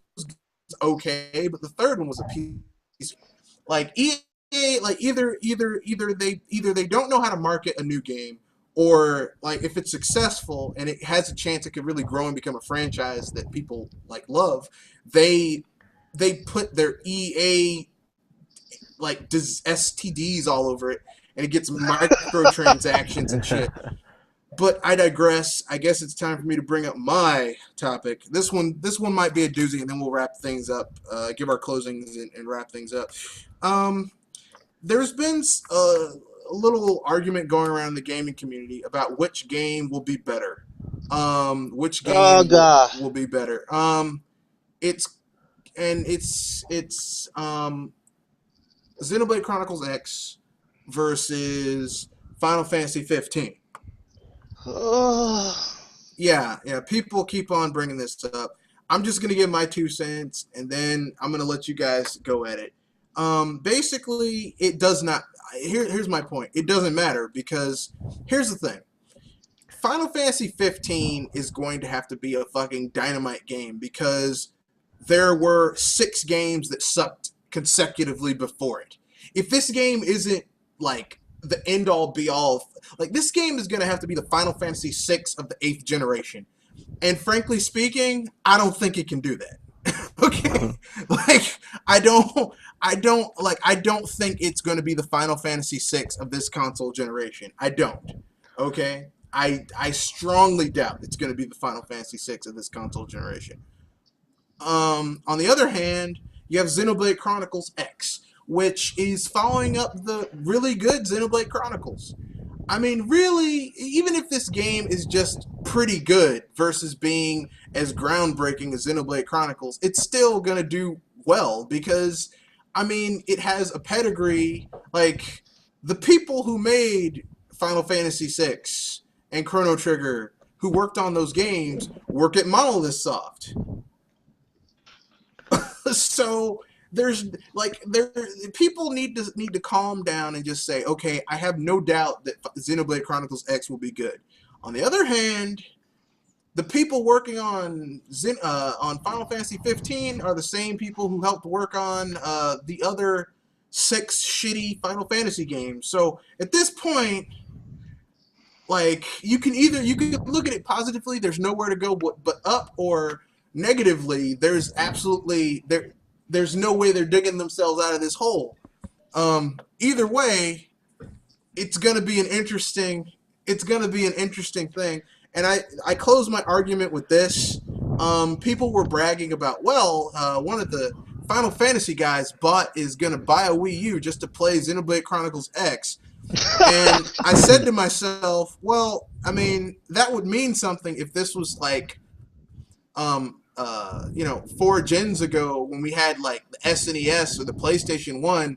okay, but the third one was a piece. Like EA, like either they don't know how to market a new game, or like if it's successful and it has a chance it could really grow and become a franchise that people like love, they put their EA like STDs all over it, and it gets microtransactions and shit. But I digress. I guess it's time for me to bring up my topic. This one might be a doozy, and then we'll wrap things up. Give our closings and wrap things up. Um, there's been a little argument going around the gaming community about which game will be better. Which Oh game god. will be better. It's it's Xenoblade Chronicles X versus Final Fantasy 15. Oh. Yeah, people keep on bringing this up. I'm just gonna give my 2 cents, and then I'm gonna let you guys go at it. Basically, it does not. Here's my point. It doesn't matter because here's the thing. Final Fantasy 15 is going to have to be a fucking dynamite game because there were 6 games that sucked consecutively before it. If this game isn't like the end all be all, like this game is going to have to be the Final Fantasy 6 of the 8th generation. And frankly speaking, I don't think it can do that. Okay? Like I don't think it's going to be the Final Fantasy 6 of this console generation. I don't. Okay? I strongly doubt it's going to be the Final Fantasy 6 of this console generation. On the other hand, you have Xenoblade Chronicles X, which is following up the really good Xenoblade Chronicles. I mean, really, even if this game is just pretty good versus being as groundbreaking as Xenoblade Chronicles, it's still going to do well because, I mean, it has a pedigree. Like, the people who made Final Fantasy VI and Chrono Trigger, who worked on those games, work at Monolith Soft. So there's like people need to calm down and just say, okay, I have no doubt that Xenoblade Chronicles X will be good. On the other hand, the people working on Final Fantasy 15 are the same people who helped work on the other 6 shitty Final Fantasy games. So at this point, like you can look at it positively, there's nowhere to go but up, or negatively, there's no way they're digging themselves out of this hole. Either way, it's gonna be an interesting thing. And I close my argument with this. People were bragging about, well, one of the Final Fantasy guys is gonna buy a Wii U just to play Xenoblade Chronicles X. And I said to myself, well, I mean, that would mean something if this was like 4 gens ago when we had like the SNES or the PlayStation 1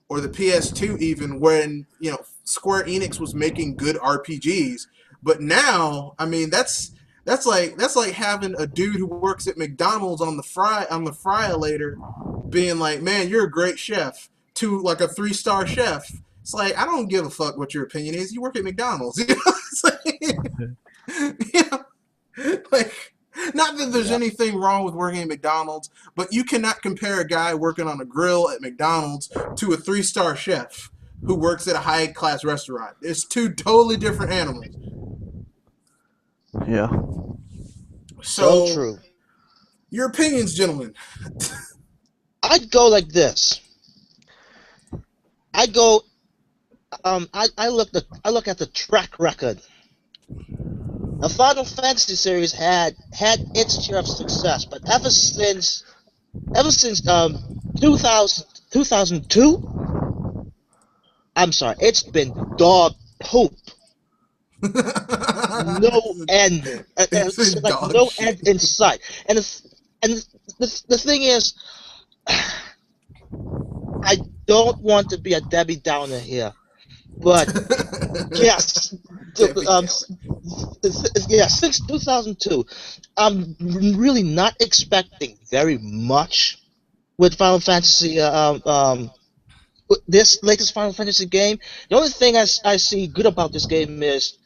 or the PS2 even, when, Square Enix was making good RPGs. But now, I mean, That's like having a dude who works at McDonald's on the fryolator being like, "Man, you're a great chef," to like a 3-star chef. It's like I don't give a fuck what your opinion is. You work at McDonald's. It's like, you know, like not that there's Yeah. anything wrong with working at McDonald's, but you cannot compare a guy working on a grill at McDonald's to a 3-star chef who works at a high class restaurant. It's two totally different animals. Yeah. So So, true. your opinions, gentlemen. I'd go like this. I go. I look at the track record. The Final Fantasy series had its share of success, but ever since 2000, 2002, I'm sorry, it's been dog poop. No end. It's It's in like dog no shit. end in sight. And the thing is, I don't want to be a Debbie Downer here, but yes, Debbie um, Downer. yeah, since 2002, I'm really not expecting very much with Final Fantasy. With this latest Final Fantasy game. The only thing I see good about this game is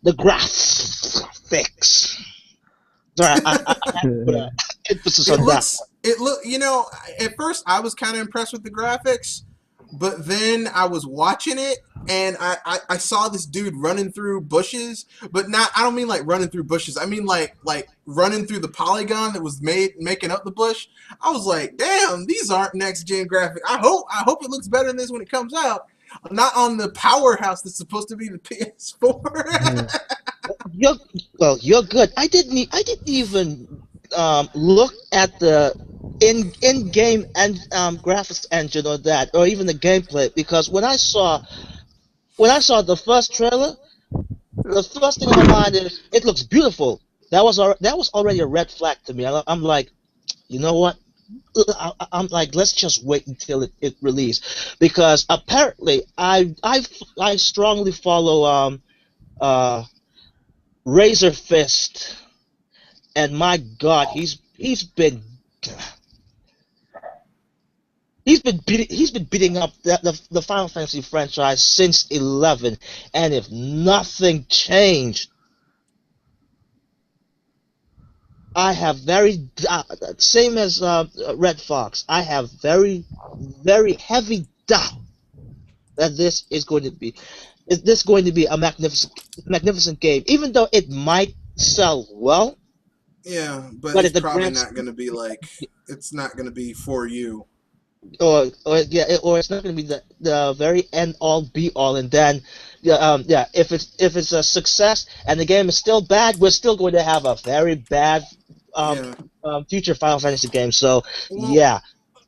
the graphics. Sorry, I have to put an emphasis It on that. looks at first I was kind of impressed with the graphics, but then I was watching it and I saw this dude running through bushes, but not I don't mean like running through bushes. I mean like running through the polygon that was making up the bush. I was like, "Damn, these aren't next gen graphics. I hope it looks better than this when it comes out." Not on the powerhouse that's supposed to be the PS4. You're you're good. I didn't even look at the in game and graphics engine or that, or even the gameplay, because when I saw the first trailer, the first thing in my mind is it looks beautiful. That was already a red flag to me. I'm like, you know what? I'm like, let's just wait until it release, because apparently I strongly follow uh Razor Fist, and my God, he's been beating up the Final Fantasy franchise since 11, and if nothing changed, I have same as Red Fox. I have very heavy doubt that this going to be a magnificent game, even though it might sell well, Yeah, but but it's at the probably grand not going to be like it's not going to be for you. or it's not going to be the very end all be all, and then yeah, if it's a success and the game is still bad, we're still going to have a very bad um, Yeah. future Final Fantasy game. So Well, yeah.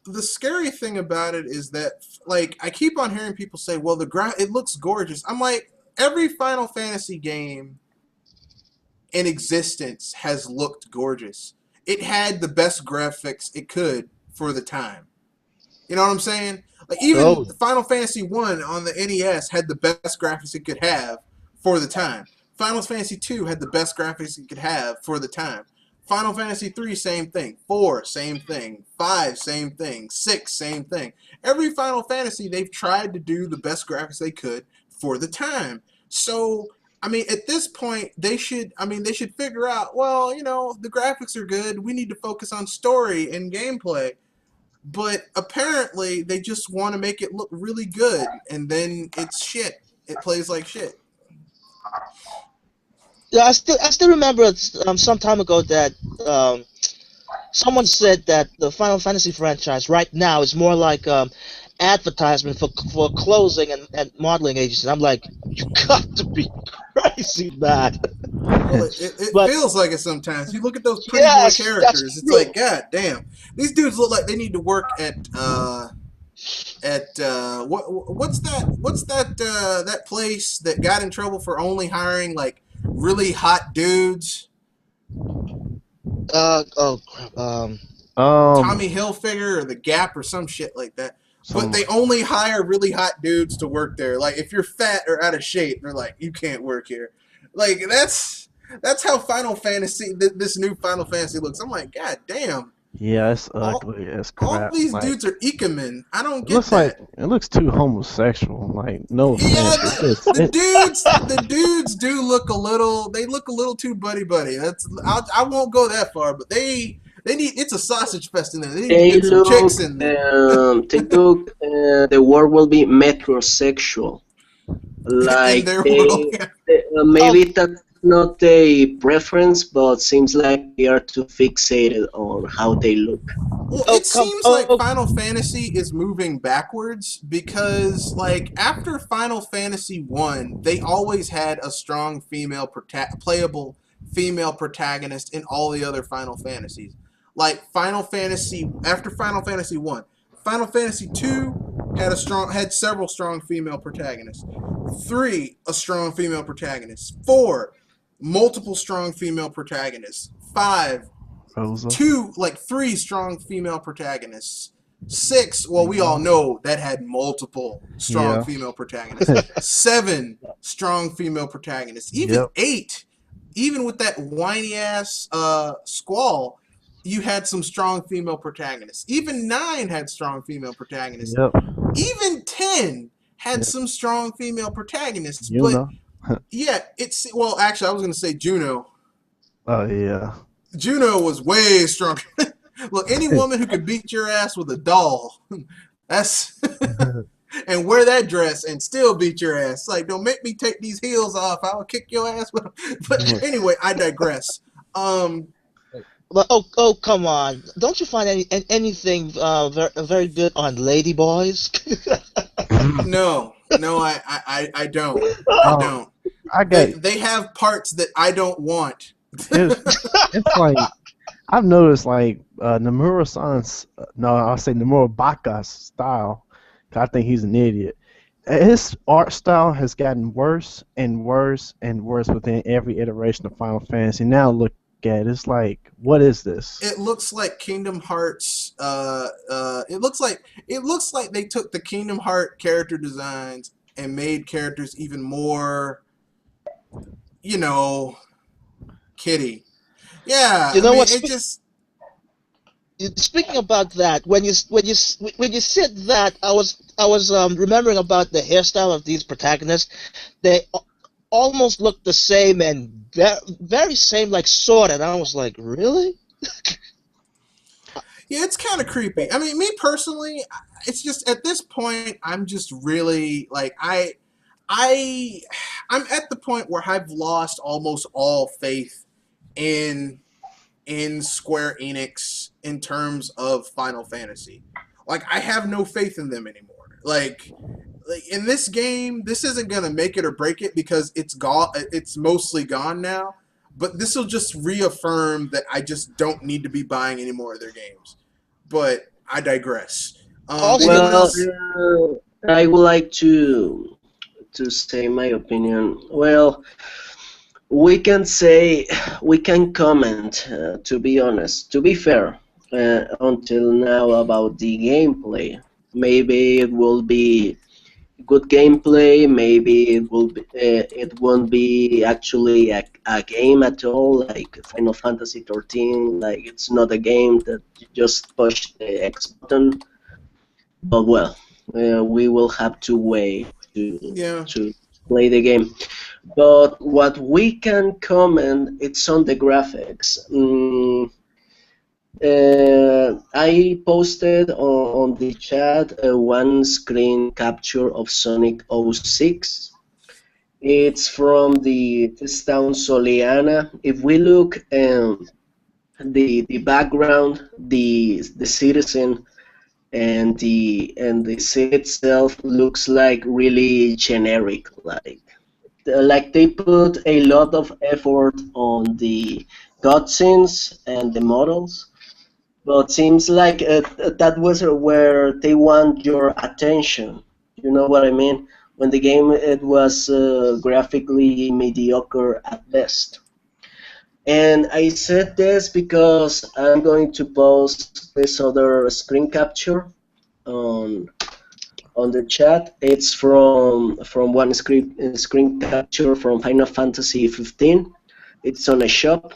the scary thing about it is that like I keep on hearing people say, "Well, it looks gorgeous." I'm like, every Final Fantasy game in existence has looked gorgeous. It had the best graphics it could for the time. You know what I'm saying? Like even Oh, Final Fantasy 1 on the NES had the best graphics it could have for the time. Final Fantasy 2 had the best graphics it could have for the time. Final Fantasy 3 same thing. 4 same thing. 5 same thing. 6 same thing. Every Final Fantasy they've tried to do the best graphics they could for the time. So I mean, at this point, they should figure out. Well, the graphics are good. We need to focus on story and gameplay, but apparently they just want to make it look really good, and then it's shit. It plays like shit. yeah, I still remember some time ago that um, someone said that the Final Fantasy franchise right now is more like advertisement for closing and modeling agencies. I'm like, you got to be crazy, man. Well, it But feels like it sometimes. You look at those pretty boy yes, that's characters. It's like, true. god damn, these dudes look like they need to work at what's that place that got in trouble for only hiring like really hot dudes? Oh crap. Um, Tommy Hilfiger or the Gap or some shit like that. But some they only hire really hot dudes to work there. Like if you're fat or out of shape, they're like, you can't work here. Like That's how Final Fantasy, this new Final Fantasy looks. I'm like, God damn! Yeah, it's All ugly as all crap. these Like dudes are Ikemen. I don't it get looks like that. it looks too homosexual. Like no Yeah, offense, it's just it. the dudes do look a little. They look a little too buddy buddy. I won't go that far, but they need. It's a sausage fest in there. They need to They get some chicks look, in there. the word will be metrosexual. In Like their world. Yeah. Oh, maybe that's not a preference, but seems like they are too fixated on how they look. Well, oh, it come, seems like oh, Final Fantasy is moving backwards because, like, after Final Fantasy 1, they always had a strong playable female protagonist in all the other Final Fantasies. Like after Final Fantasy 1, Final Fantasy 2 had several strong female protagonists. 3, a strong female protagonist. 4, multiple strong female protagonists. 5, Rosa. three strong female protagonists. 6, well, we all Yeah. know that had multiple strong Yeah. female protagonists. 7, strong female protagonists. Even Yep. 8, even with that whiny ass Squall, you had some strong female protagonists. Even 9 had strong female protagonists. Yep. Even 10 had Yep. some strong female protagonists. You But know. yeah, well, actually, I was going to say Juno. Oh yeah. Juno was way stronger. Look, any woman who could beat your ass with a doll, that's and wear that dress and still beat your ass. Like, don't make me take these heels off. I'll kick your ass with them. But anyway, I digress. Um, oh, come on! Don't you find anything very good on ladyboys? no, I don't. I um, don't. I got They have parts that I don't want. it's it's like I've noticed like Nomura-san's no, I'll say Nomura Baka's style. 'Cause I think he's an idiot. His art style has gotten worse and worse and worse within every iteration of Final Fantasy. Now look at it, it's like, what is this? It looks like Kingdom Hearts. It looks like they took the Kingdom Heart character designs and made characters even more, you know, kitty. Yeah, You I know mean, what? it just Speaking about that, when you said that, I was remembering about the hairstyle of these protagonists. They almost look the same and very same, like Sword, and I was like, really? yeah, it's kind of creepy. I mean, me personally, it's just at this point, I'm just really like I, I'm at the point where I've lost almost all faith in Square Enix in terms of Final Fantasy. Like, I have no faith in them anymore. Like in this game, this isn't gonna make it or break it because it's gone. It's mostly gone now. But this will just reaffirm that I just don't need to be buying any more of their games. But I digress. Also, Anyone Well, else? I would like to say my opinion. Well, we can comment. To be honest, to be fair, until now about the gameplay. Maybe it will be good gameplay. Maybe it won't be actually a game at all, like Final Fantasy 13. Like it's not a game that you just push the X button. But well, we will have to wait Yeah. to play the game. But what we can comment, it's on the graphics. I posted on the chat one screen capture of Sonic 06. It's from the this town Soliana. If we look the background, the citizen and the city itself looks like really generic, like they put a lot of effort on the cutscenes and the models, but seems like that was where they want your attention. You know what I mean? When the game it was graphically mediocre at best. And I said this because I'm going to post this other screen capture on the chat. It's from one screen capture from Final Fantasy 15. It's on a shop.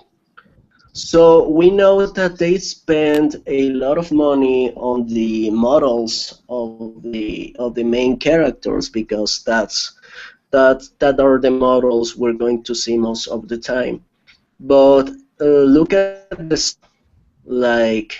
So we know that they spend a lot of money on the models of the main characters because that are the models we're going to see most of the time. But look at the story. Like,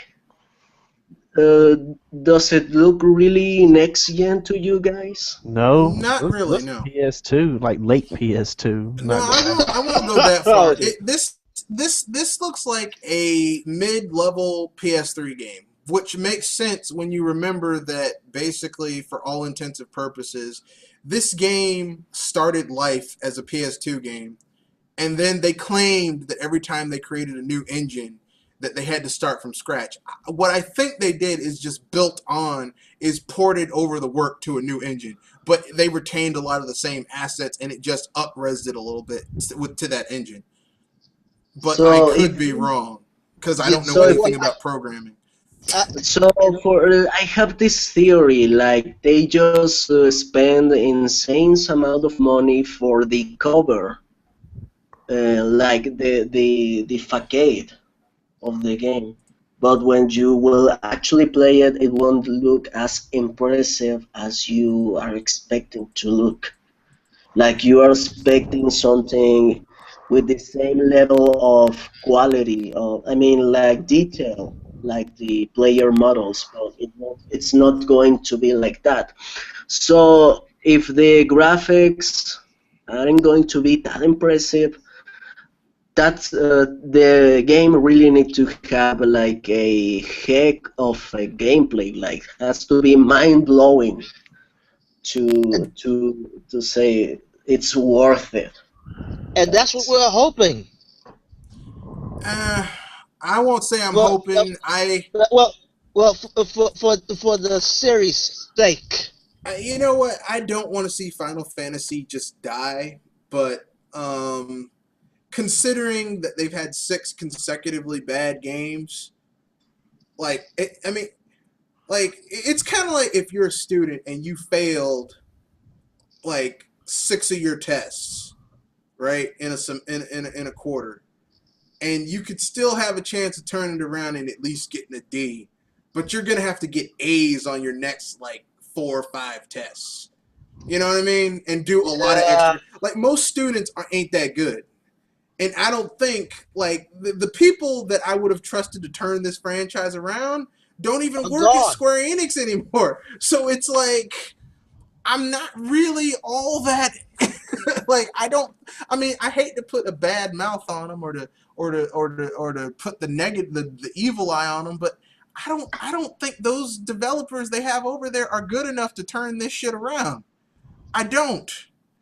uh, does it look really next gen to you guys? No, Not really, looks no. PS2, like late PS2. No, Not gonna lie. I won't go that Oh, far. dear. This looks like a mid-level PS3 game, which makes sense when you remember that basically, for all intensive purposes, this game started life as a PS2 game, and then they claimed that every time they created a new engine, that they had to start from scratch. What I think they did is just built on, is ported over the work to a new engine, but they retained a lot of the same assets and it just up-resed it a little bit to that engine. But I So if could be wrong because I Yeah, don't know so if anything about programming. I, so for I have this theory, like they just spend insane amount of money for the cover, like the facade of the game. But when you will actually play it, it won't look as impressive as you are expecting to look. Like you are expecting something with the same level of quality, I mean, like detail, like the player models, but it's not going to be like that. So if the graphics aren't going to be that impressive, that's the game really need to have like a heck of a gameplay. Like has to be mind blowing to say it's worth it. and that's what That's we're hoping. Uh, I won't say I'm Well, hoping. well, well, for the series' sake. You know what? I don't want to see Final Fantasy just die, but considering that they've had 6 consecutively bad games, I mean, like it's kind of like if you're a student and you failed like 6 of your tests, right, in a quarter, and you could still have a chance of turning it around and at least getting a D, but you're gonna have to get A's on your next like 4 or 5 tests. You know what I mean? And do a lot of Yeah, extra. Like most students ain't that good, and I don't think like the people that I would have trusted to turn this franchise around don't even are work at gone. Square Enix anymore. So it's like I'm not really all that like I don't. I mean, I hate to put a bad mouth on them or to put the evil eye on them, but I don't think those developers they have over there are good enough to turn this shit around. I don't.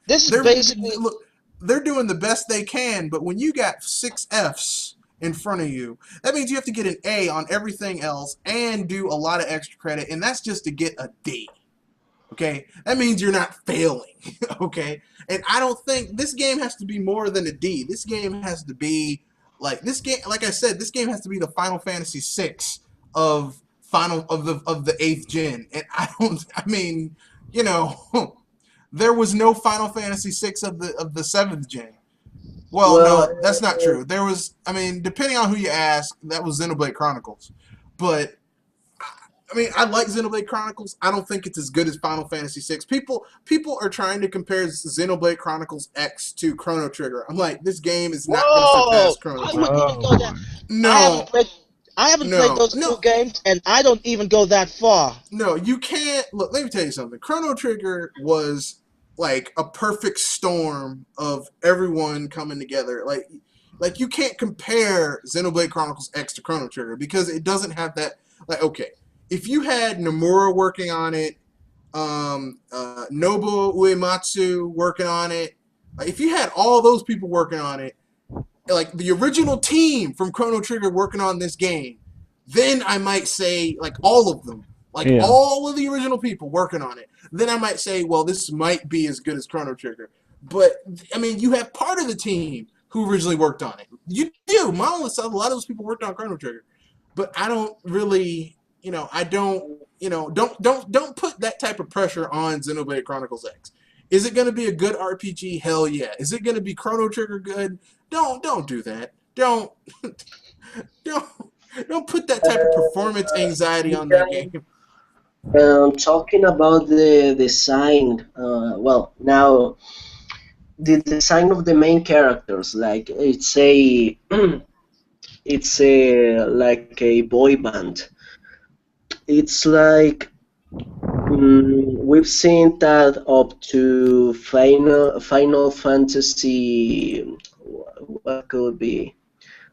This is They're basically look, they're doing the best they can, but when you got 6 Fs in front of you, that means you have to get an A on everything else and do a lot of extra credit, and that's just to get a D. Okay, that means you're not failing. Okay, and I don't think this game has to be more than a D. This game has to be like this game. Like I said, this game has to be the Final Fantasy VI of the eighth gen. And I don't. I mean, you know, there was no Final Fantasy VI of the seventh gen. Well, well, no, that's not true. There was. I mean, depending on who you ask, that was Xenoblade Chronicles, but I mean, I like Xenoblade Chronicles. I don't think it's as good as Final Fantasy VI. People are trying to compare Xenoblade Chronicles X to Chrono Trigger. I'm like, this game is not going to whoa. surpass Chrono I Trigger. wouldn't even Oh go that. boy. I haven't No, played. I haven't played no, those two no, games, and I don't even go that far. no. You can't look. Let me tell you something. Chrono Trigger was like a perfect storm of everyone coming together. Like you can't compare Xenoblade Chronicles X to Chrono Trigger because it doesn't have that. Like, okay, if you had Nomura working on it, Nobuo Uematsu working on it. Like, if you had all those people working on it, like the original team from Chrono Trigger working on this game, then I might say like all of them, like Yeah. all of the original people working on it. Then I might say, well, this might be as good as Chrono Trigger. But I mean, you have part of the team who originally worked on it. You do. Monolith says a lot of those people worked on Chrono Trigger, but I don't really, I don't, don't put that type of pressure on Xenoblade Chronicles X. Is it going to be a good RPG? Hell yeah. Is it going to be Chrono Trigger good? Don't do that. Don't don't put that type of performance anxiety on that game. Talking about the design, well, now the design of the main characters, like it's a like a boy band. It's like we've seen that up to Final Fantasy. What could be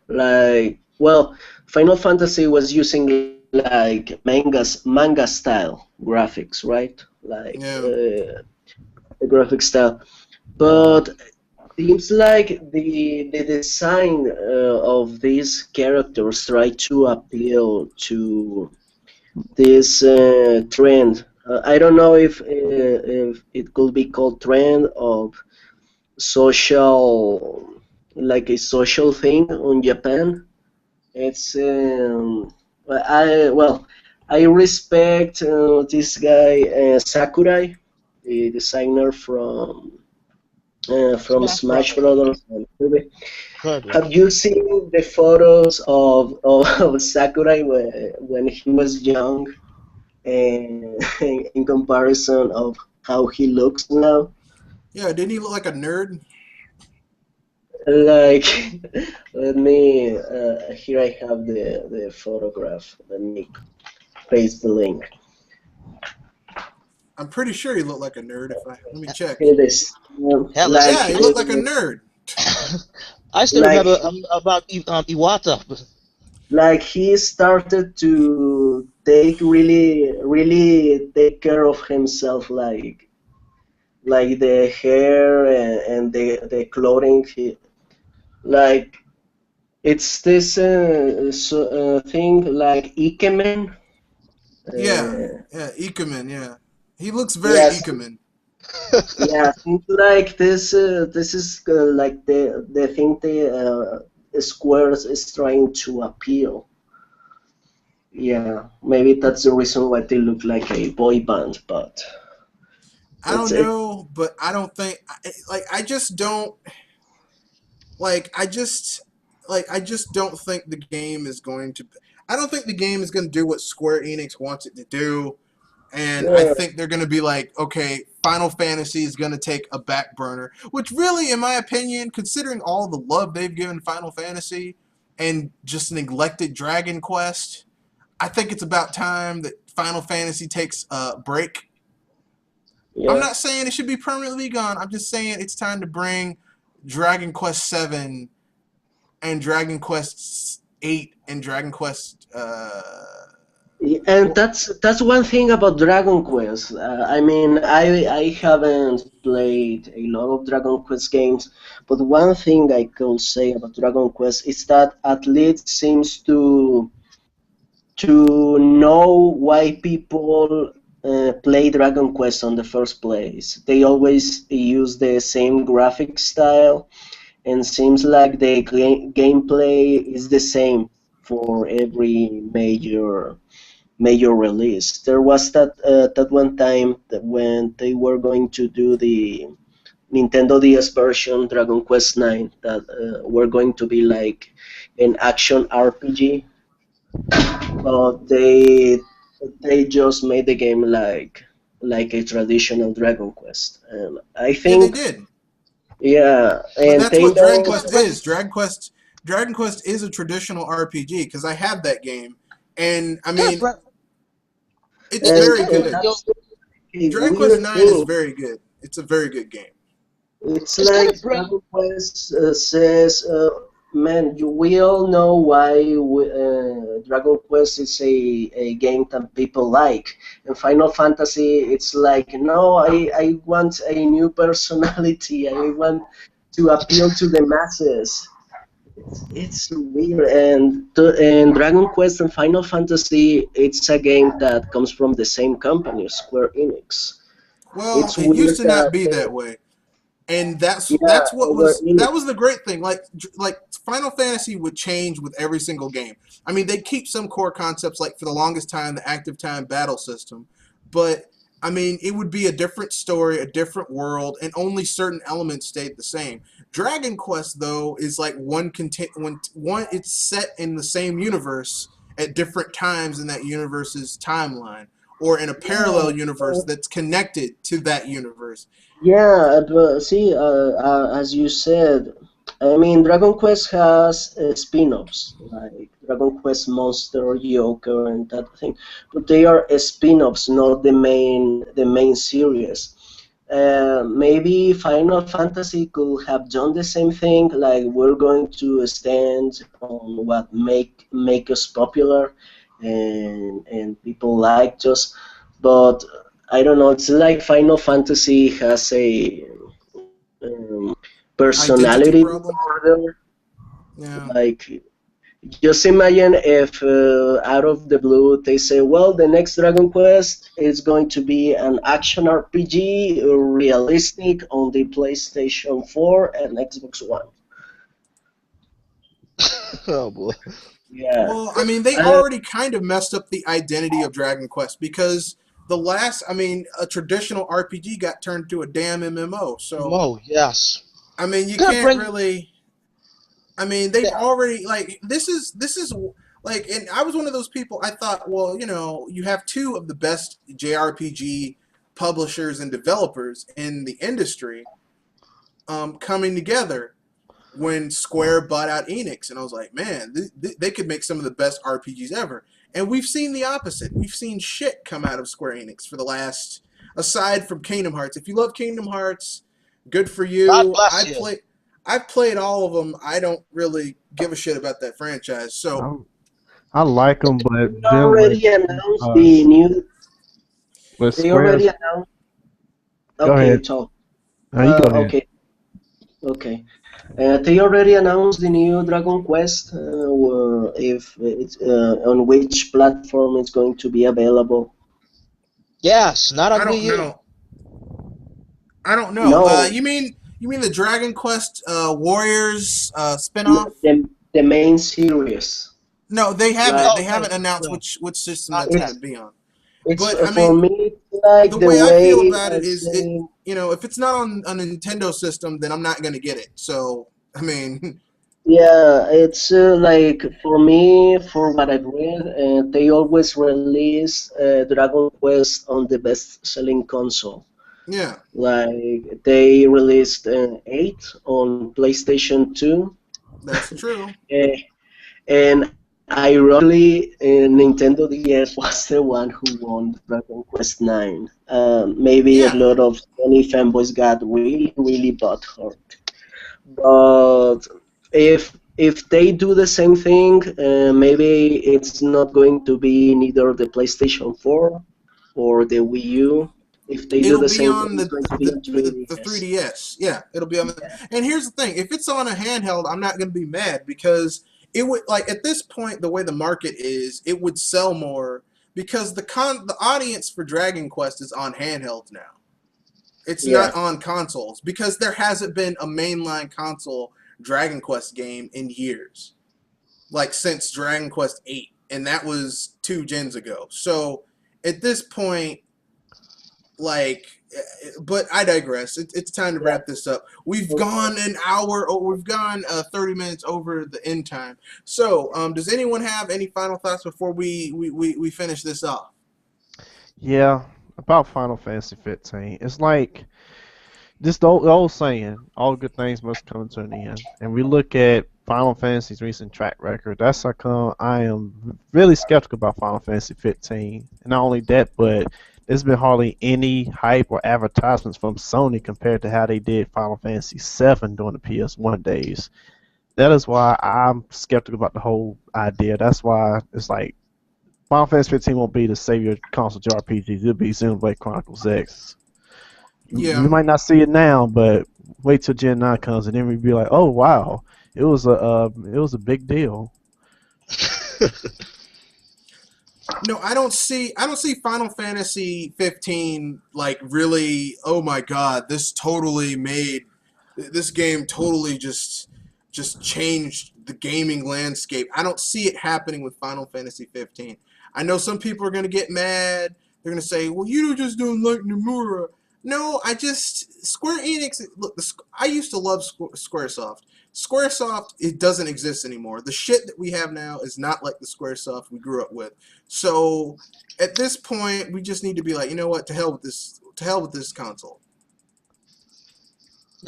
like? Well, Final Fantasy was using like manga style graphics, right? Like Yeah. the graphic style, but seems like the design of these characters try to appeal to this trend. I don't know if it could be called trend of social, like a social thing on Japan. It's I respect this guy Sakurai, the designer from Smash Smash Brothers. Brothers and Kirby. Kirby. Have you seen the photos of Sakurai when he was young, and in comparison of how he looks now? Yeah, didn't he look like a nerd? Like, let me. Here I have the photograph. Let me paste the link. I'm pretty sure he looked like a nerd. If I let me check. Here this, Hell, Yeah, he looked like a nerd. I still like remember about Iwata. like he started to take really take care of himself, like the hair and the clothing. Like it's this thing like Ikemen. Yeah, Uh, yeah, Ikemen. Yeah, he looks very yes, Ikemen. yeah. Seems like this. This is like the thing the Squares is trying to appeal. Yeah, maybe that's the reason why they look like a boy band, but I that's don't it. know, but I don't think like I just don't like I just don't think the game is going to. I don't think the game is going to do what Square Enix wants it to do. And I Yeah, think they're going to be like, okay, Final Fantasy is going to take a back burner, which really, in my opinion, considering all the love they've given Final Fantasy and just neglected Dragon Quest, I think it's about time that Final Fantasy takes a break. I'm yeah. not saying it should be permanently gone. I'm just saying it's time to bring Dragon Quest 7 and Dragon Quest 8 and Dragon Quest And that's one thing about Dragon Quest. I mean, I haven't played a lot of Dragon Quest games, but one thing I could say about Dragon Quest is that at least seems to know why people play Dragon Quest on the first place. They always use the same graphic style, and seems like the gameplay is the same for every major release. There was that one time that when they were going to do the Nintendo DS version Dragon Quest 9 that were going to be like an action RPG, but they just made the game like a traditional Dragon Quest, and I yeah, they think did. yeah, But and that's they what Dragon know. Quest is. Dragon Quest is a traditional RPG because I have that game, and I Yeah, mean it's it's very And good. Capcom. that's a Dragon Quest weird 9 is thing. very good. It's a very good game. It's It's gonna like bring. Dragon Quest says, man, we all know why Dragon Quest is a game that people like. And Final Fantasy, it's like, no, I want a new personality. I want to appeal to the masses. It's weird. And Dragon Quest and Final Fantasy, it's a game that comes from the same company, Square Enix. Well, It's it used weird to not that, be that way, and yeah, that's what Square was Enix. that was the great thing. Like Final Fantasy would change with every single game. I mean, they keep some core concepts like for the longest time the active time battle system, but I mean, it would be a different story, a different world, and only certain elements stayed the same. Dragon Quest, though, is like one. It's set in the same universe at different times in that universe's timeline, or in a Yeah, parallel universe that's connected to that universe. yeah, but see, as you said, I mean, Dragon Quest has spin-offs like Dragon Quest Monster, Joker, and that thing, but they are spin-offs, not the main series. Maybe Final Fantasy could have done the same thing, like we're going to stand on what make us popular, and people liked us, but I don't know. It's like Final Fantasy has a Identity personality problem. disorder. Yeah. Like, just imagine if out of the blue they say, well, the next Dragon Quest is going to be an action RPG, realistic on the PlayStation 4 and Xbox One. Oh boy. Yeah. Well, I mean, they Uh, already kind of messed up the identity of Dragon Quest because I mean, a traditional RPG got turned to a damn MMO. So, Mo, yes. I mean, you Gonna can't bring. really. I mean, they've Yeah. already like this is like, and I was one of those people. I thought, well, you have two of the best JRPG publishers and developers in the industry, coming together when Square bought out Enix, and I was like, man, they could make some of the best RPGs ever. And we've seen the opposite. We've seen shit come out of Square Enix for the last, aside from Kingdom Hearts. If you love Kingdom Hearts, good for God you. bless you. I've played all of them. I don't really give a shit about that franchise. So I, I like them, they but them already announced uh, the new. with They already Square's. announced. Go Okay, ahead. talk. No, you go ahead. Okay, okay. They already announced the new Dragon Quest, if it's on which platform it's going to be available. Yes, not I on don't Wii U. know. I don't know. No, You mean the Dragon Quest Warriors no, spinoff? the main series. No, they haven't. Like They Oh haven't no, announced no, which system not that's going yet. to be on. it's But I for mean, me, it's like the the way I feel way about it I is say. if it's not on a Nintendo system, then I'm not going to get it. So, I mean, Yeah, it's like for me, for what I've read, they always release Dragon Quest on the best-selling console. yeah, Like they released 8 on PlayStation 2, that's true. and ironically, Nintendo DS was the one who won Dragon Quest 9. Maybe a Yeah, lot of Sony fanboys got really, really butthurt. But if they do the same thing, maybe it's not going to be neither the PlayStation 4 or the Wii U. If they do it'll the be same thing, on it's going to be on the 3DS. 3DS. Yeah, it'll be on the. And here's the thing: if it's on a handheld, I'm not going to be mad because it would, like, at this point, the way the market is, it would sell more because the audience for Dragon Quest is on handhelds now. It's Yeah, not on consoles because there hasn't been a mainline console Dragon Quest game in years, like since Dragon Quest 8, and that was 2 gens ago. So at this point, like, but I digress. It's time to yeah. wrap this up. We've Okay. gone an hour, or we've gone 30 minutes over the end time. So, does anyone have any final thoughts before we finish this off? Yeah, about Final Fantasy 15. It's like just the old saying, all good things must come to an end. And we look at Final Fantasy's recent track record. That's how come I am really skeptical about Final Fantasy 15. And not only that, but there's been hardly any hype or advertisements from Sony compared to how they did Final Fantasy 7 during the PS1 days. That is why I'm skeptical about the whole idea. That's why it's like Final Fantasy 15 won't be the savior of console JRPGs. It'll be Xenoblade Chronicles X. We Yeah. might not see it now, but wait till Gen 9 comes, and then we'd be like, "Oh wow, it was a big deal." No, I don't see Final Fantasy 15 like really, oh my god, this game totally just changed the gaming landscape. I don't see it happening with Final Fantasy 15. I know some people are going to get mad they're gonna say, "Well, you just don't like Nomura." No, Square Enix. Look, I used to love SquareSoft. SquareSoft, it doesn't exist anymore. The shit that we have now is not like the SquareSoft we grew up with. So at this point, we just need to be like, you know what? To hell with this. To hell with this console.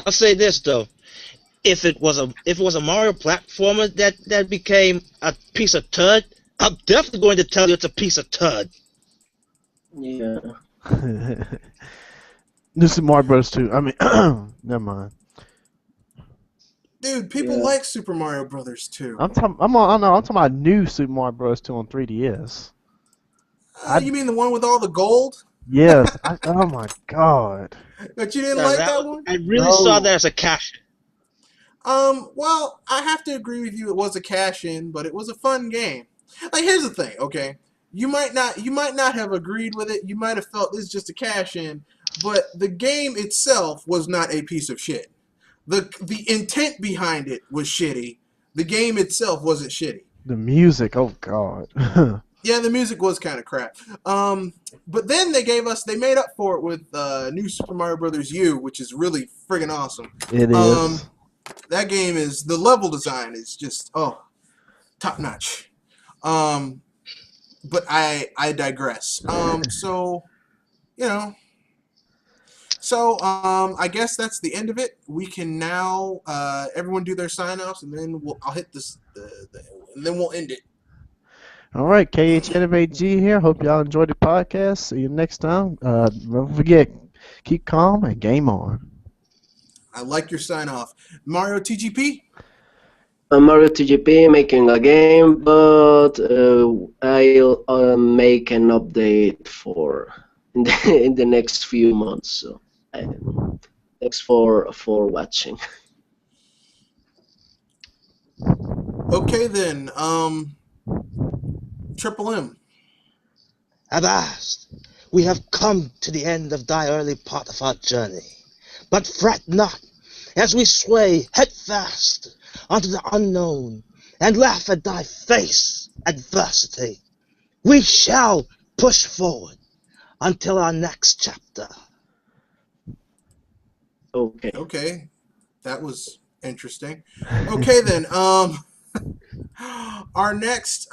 I'll say this though. If it was a Mario platformer that became a piece of turd, I'm definitely going to tell you it's a piece of turd. Yeah. New Super Mario Bros. 2. I mean, never mind. Dude, people Yeah. like Super Mario Brothers too. I'm talking. I know. I'm talking about new Super Mario Bros. 2 on 3DS. You mean the one with all the gold? Yes. Oh my god. But you didn't Yeah, like that one? I really saw No. that as a cash. Well, I have to agree with you. It was a cash in, but it was a fun game. Like, here's the thing, okay? You might not have agreed with it. You might have felt this is just a cash in, but the game itself was not a piece of shit. The intent behind it was shitty. The game itself wasn't shitty. The music. Oh god. Yeah, the music was kind of crap. But then they made up for it with New Super Mario Brothers U, which is really friggin' awesome. It is. That game is, the level design is just top notch. But I digress. So you know, I guess that's the end of it. We can now everyone do their sign offs, and then I'll hit this, and then we'll end it. All right, KHNMAG here. Hope y'all enjoyed the podcast. See you next time. Don't forget, keep calm and game on. I like your sign off, Mario TGP. Mario TGP making a game, but I'll make an update for in the next few months. So thanks for watching. Okay then, Triple M. At last, we have come to the end of thy early part of our journey. But fret not, as we sway headfast onto the unknown and laugh at thy face adversity. We shall push forward until our next chapter. Okay. Okay, that was interesting. Okay then, our next,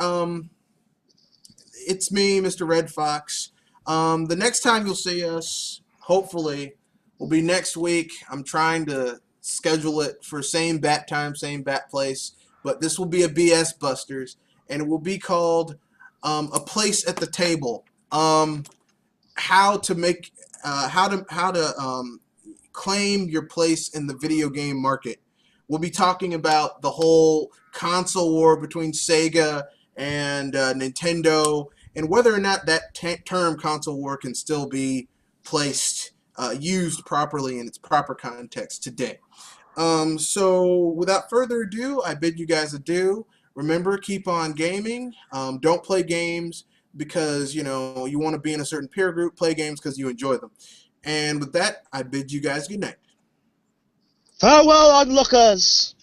it's me, Mr. Red Fox. The next time you'll see us, hopefully, will be next week. I'm trying to schedule it for same bat time, same bat place, but this will be a BS Busters, and it will be called A Place at the Table. How to make, how to claim your place in the video game market. We'll be talking about the whole console war between Sega and Nintendo, and whether or not that term console war can still be placed, used properly in its proper context today. So without further ado, I bid you guys adieu. Remember, keep on gaming. Don't play games because you want to be in a certain peer group. Play games because you enjoy them. And with that, I bid you guys good night. Farewell, onlookers!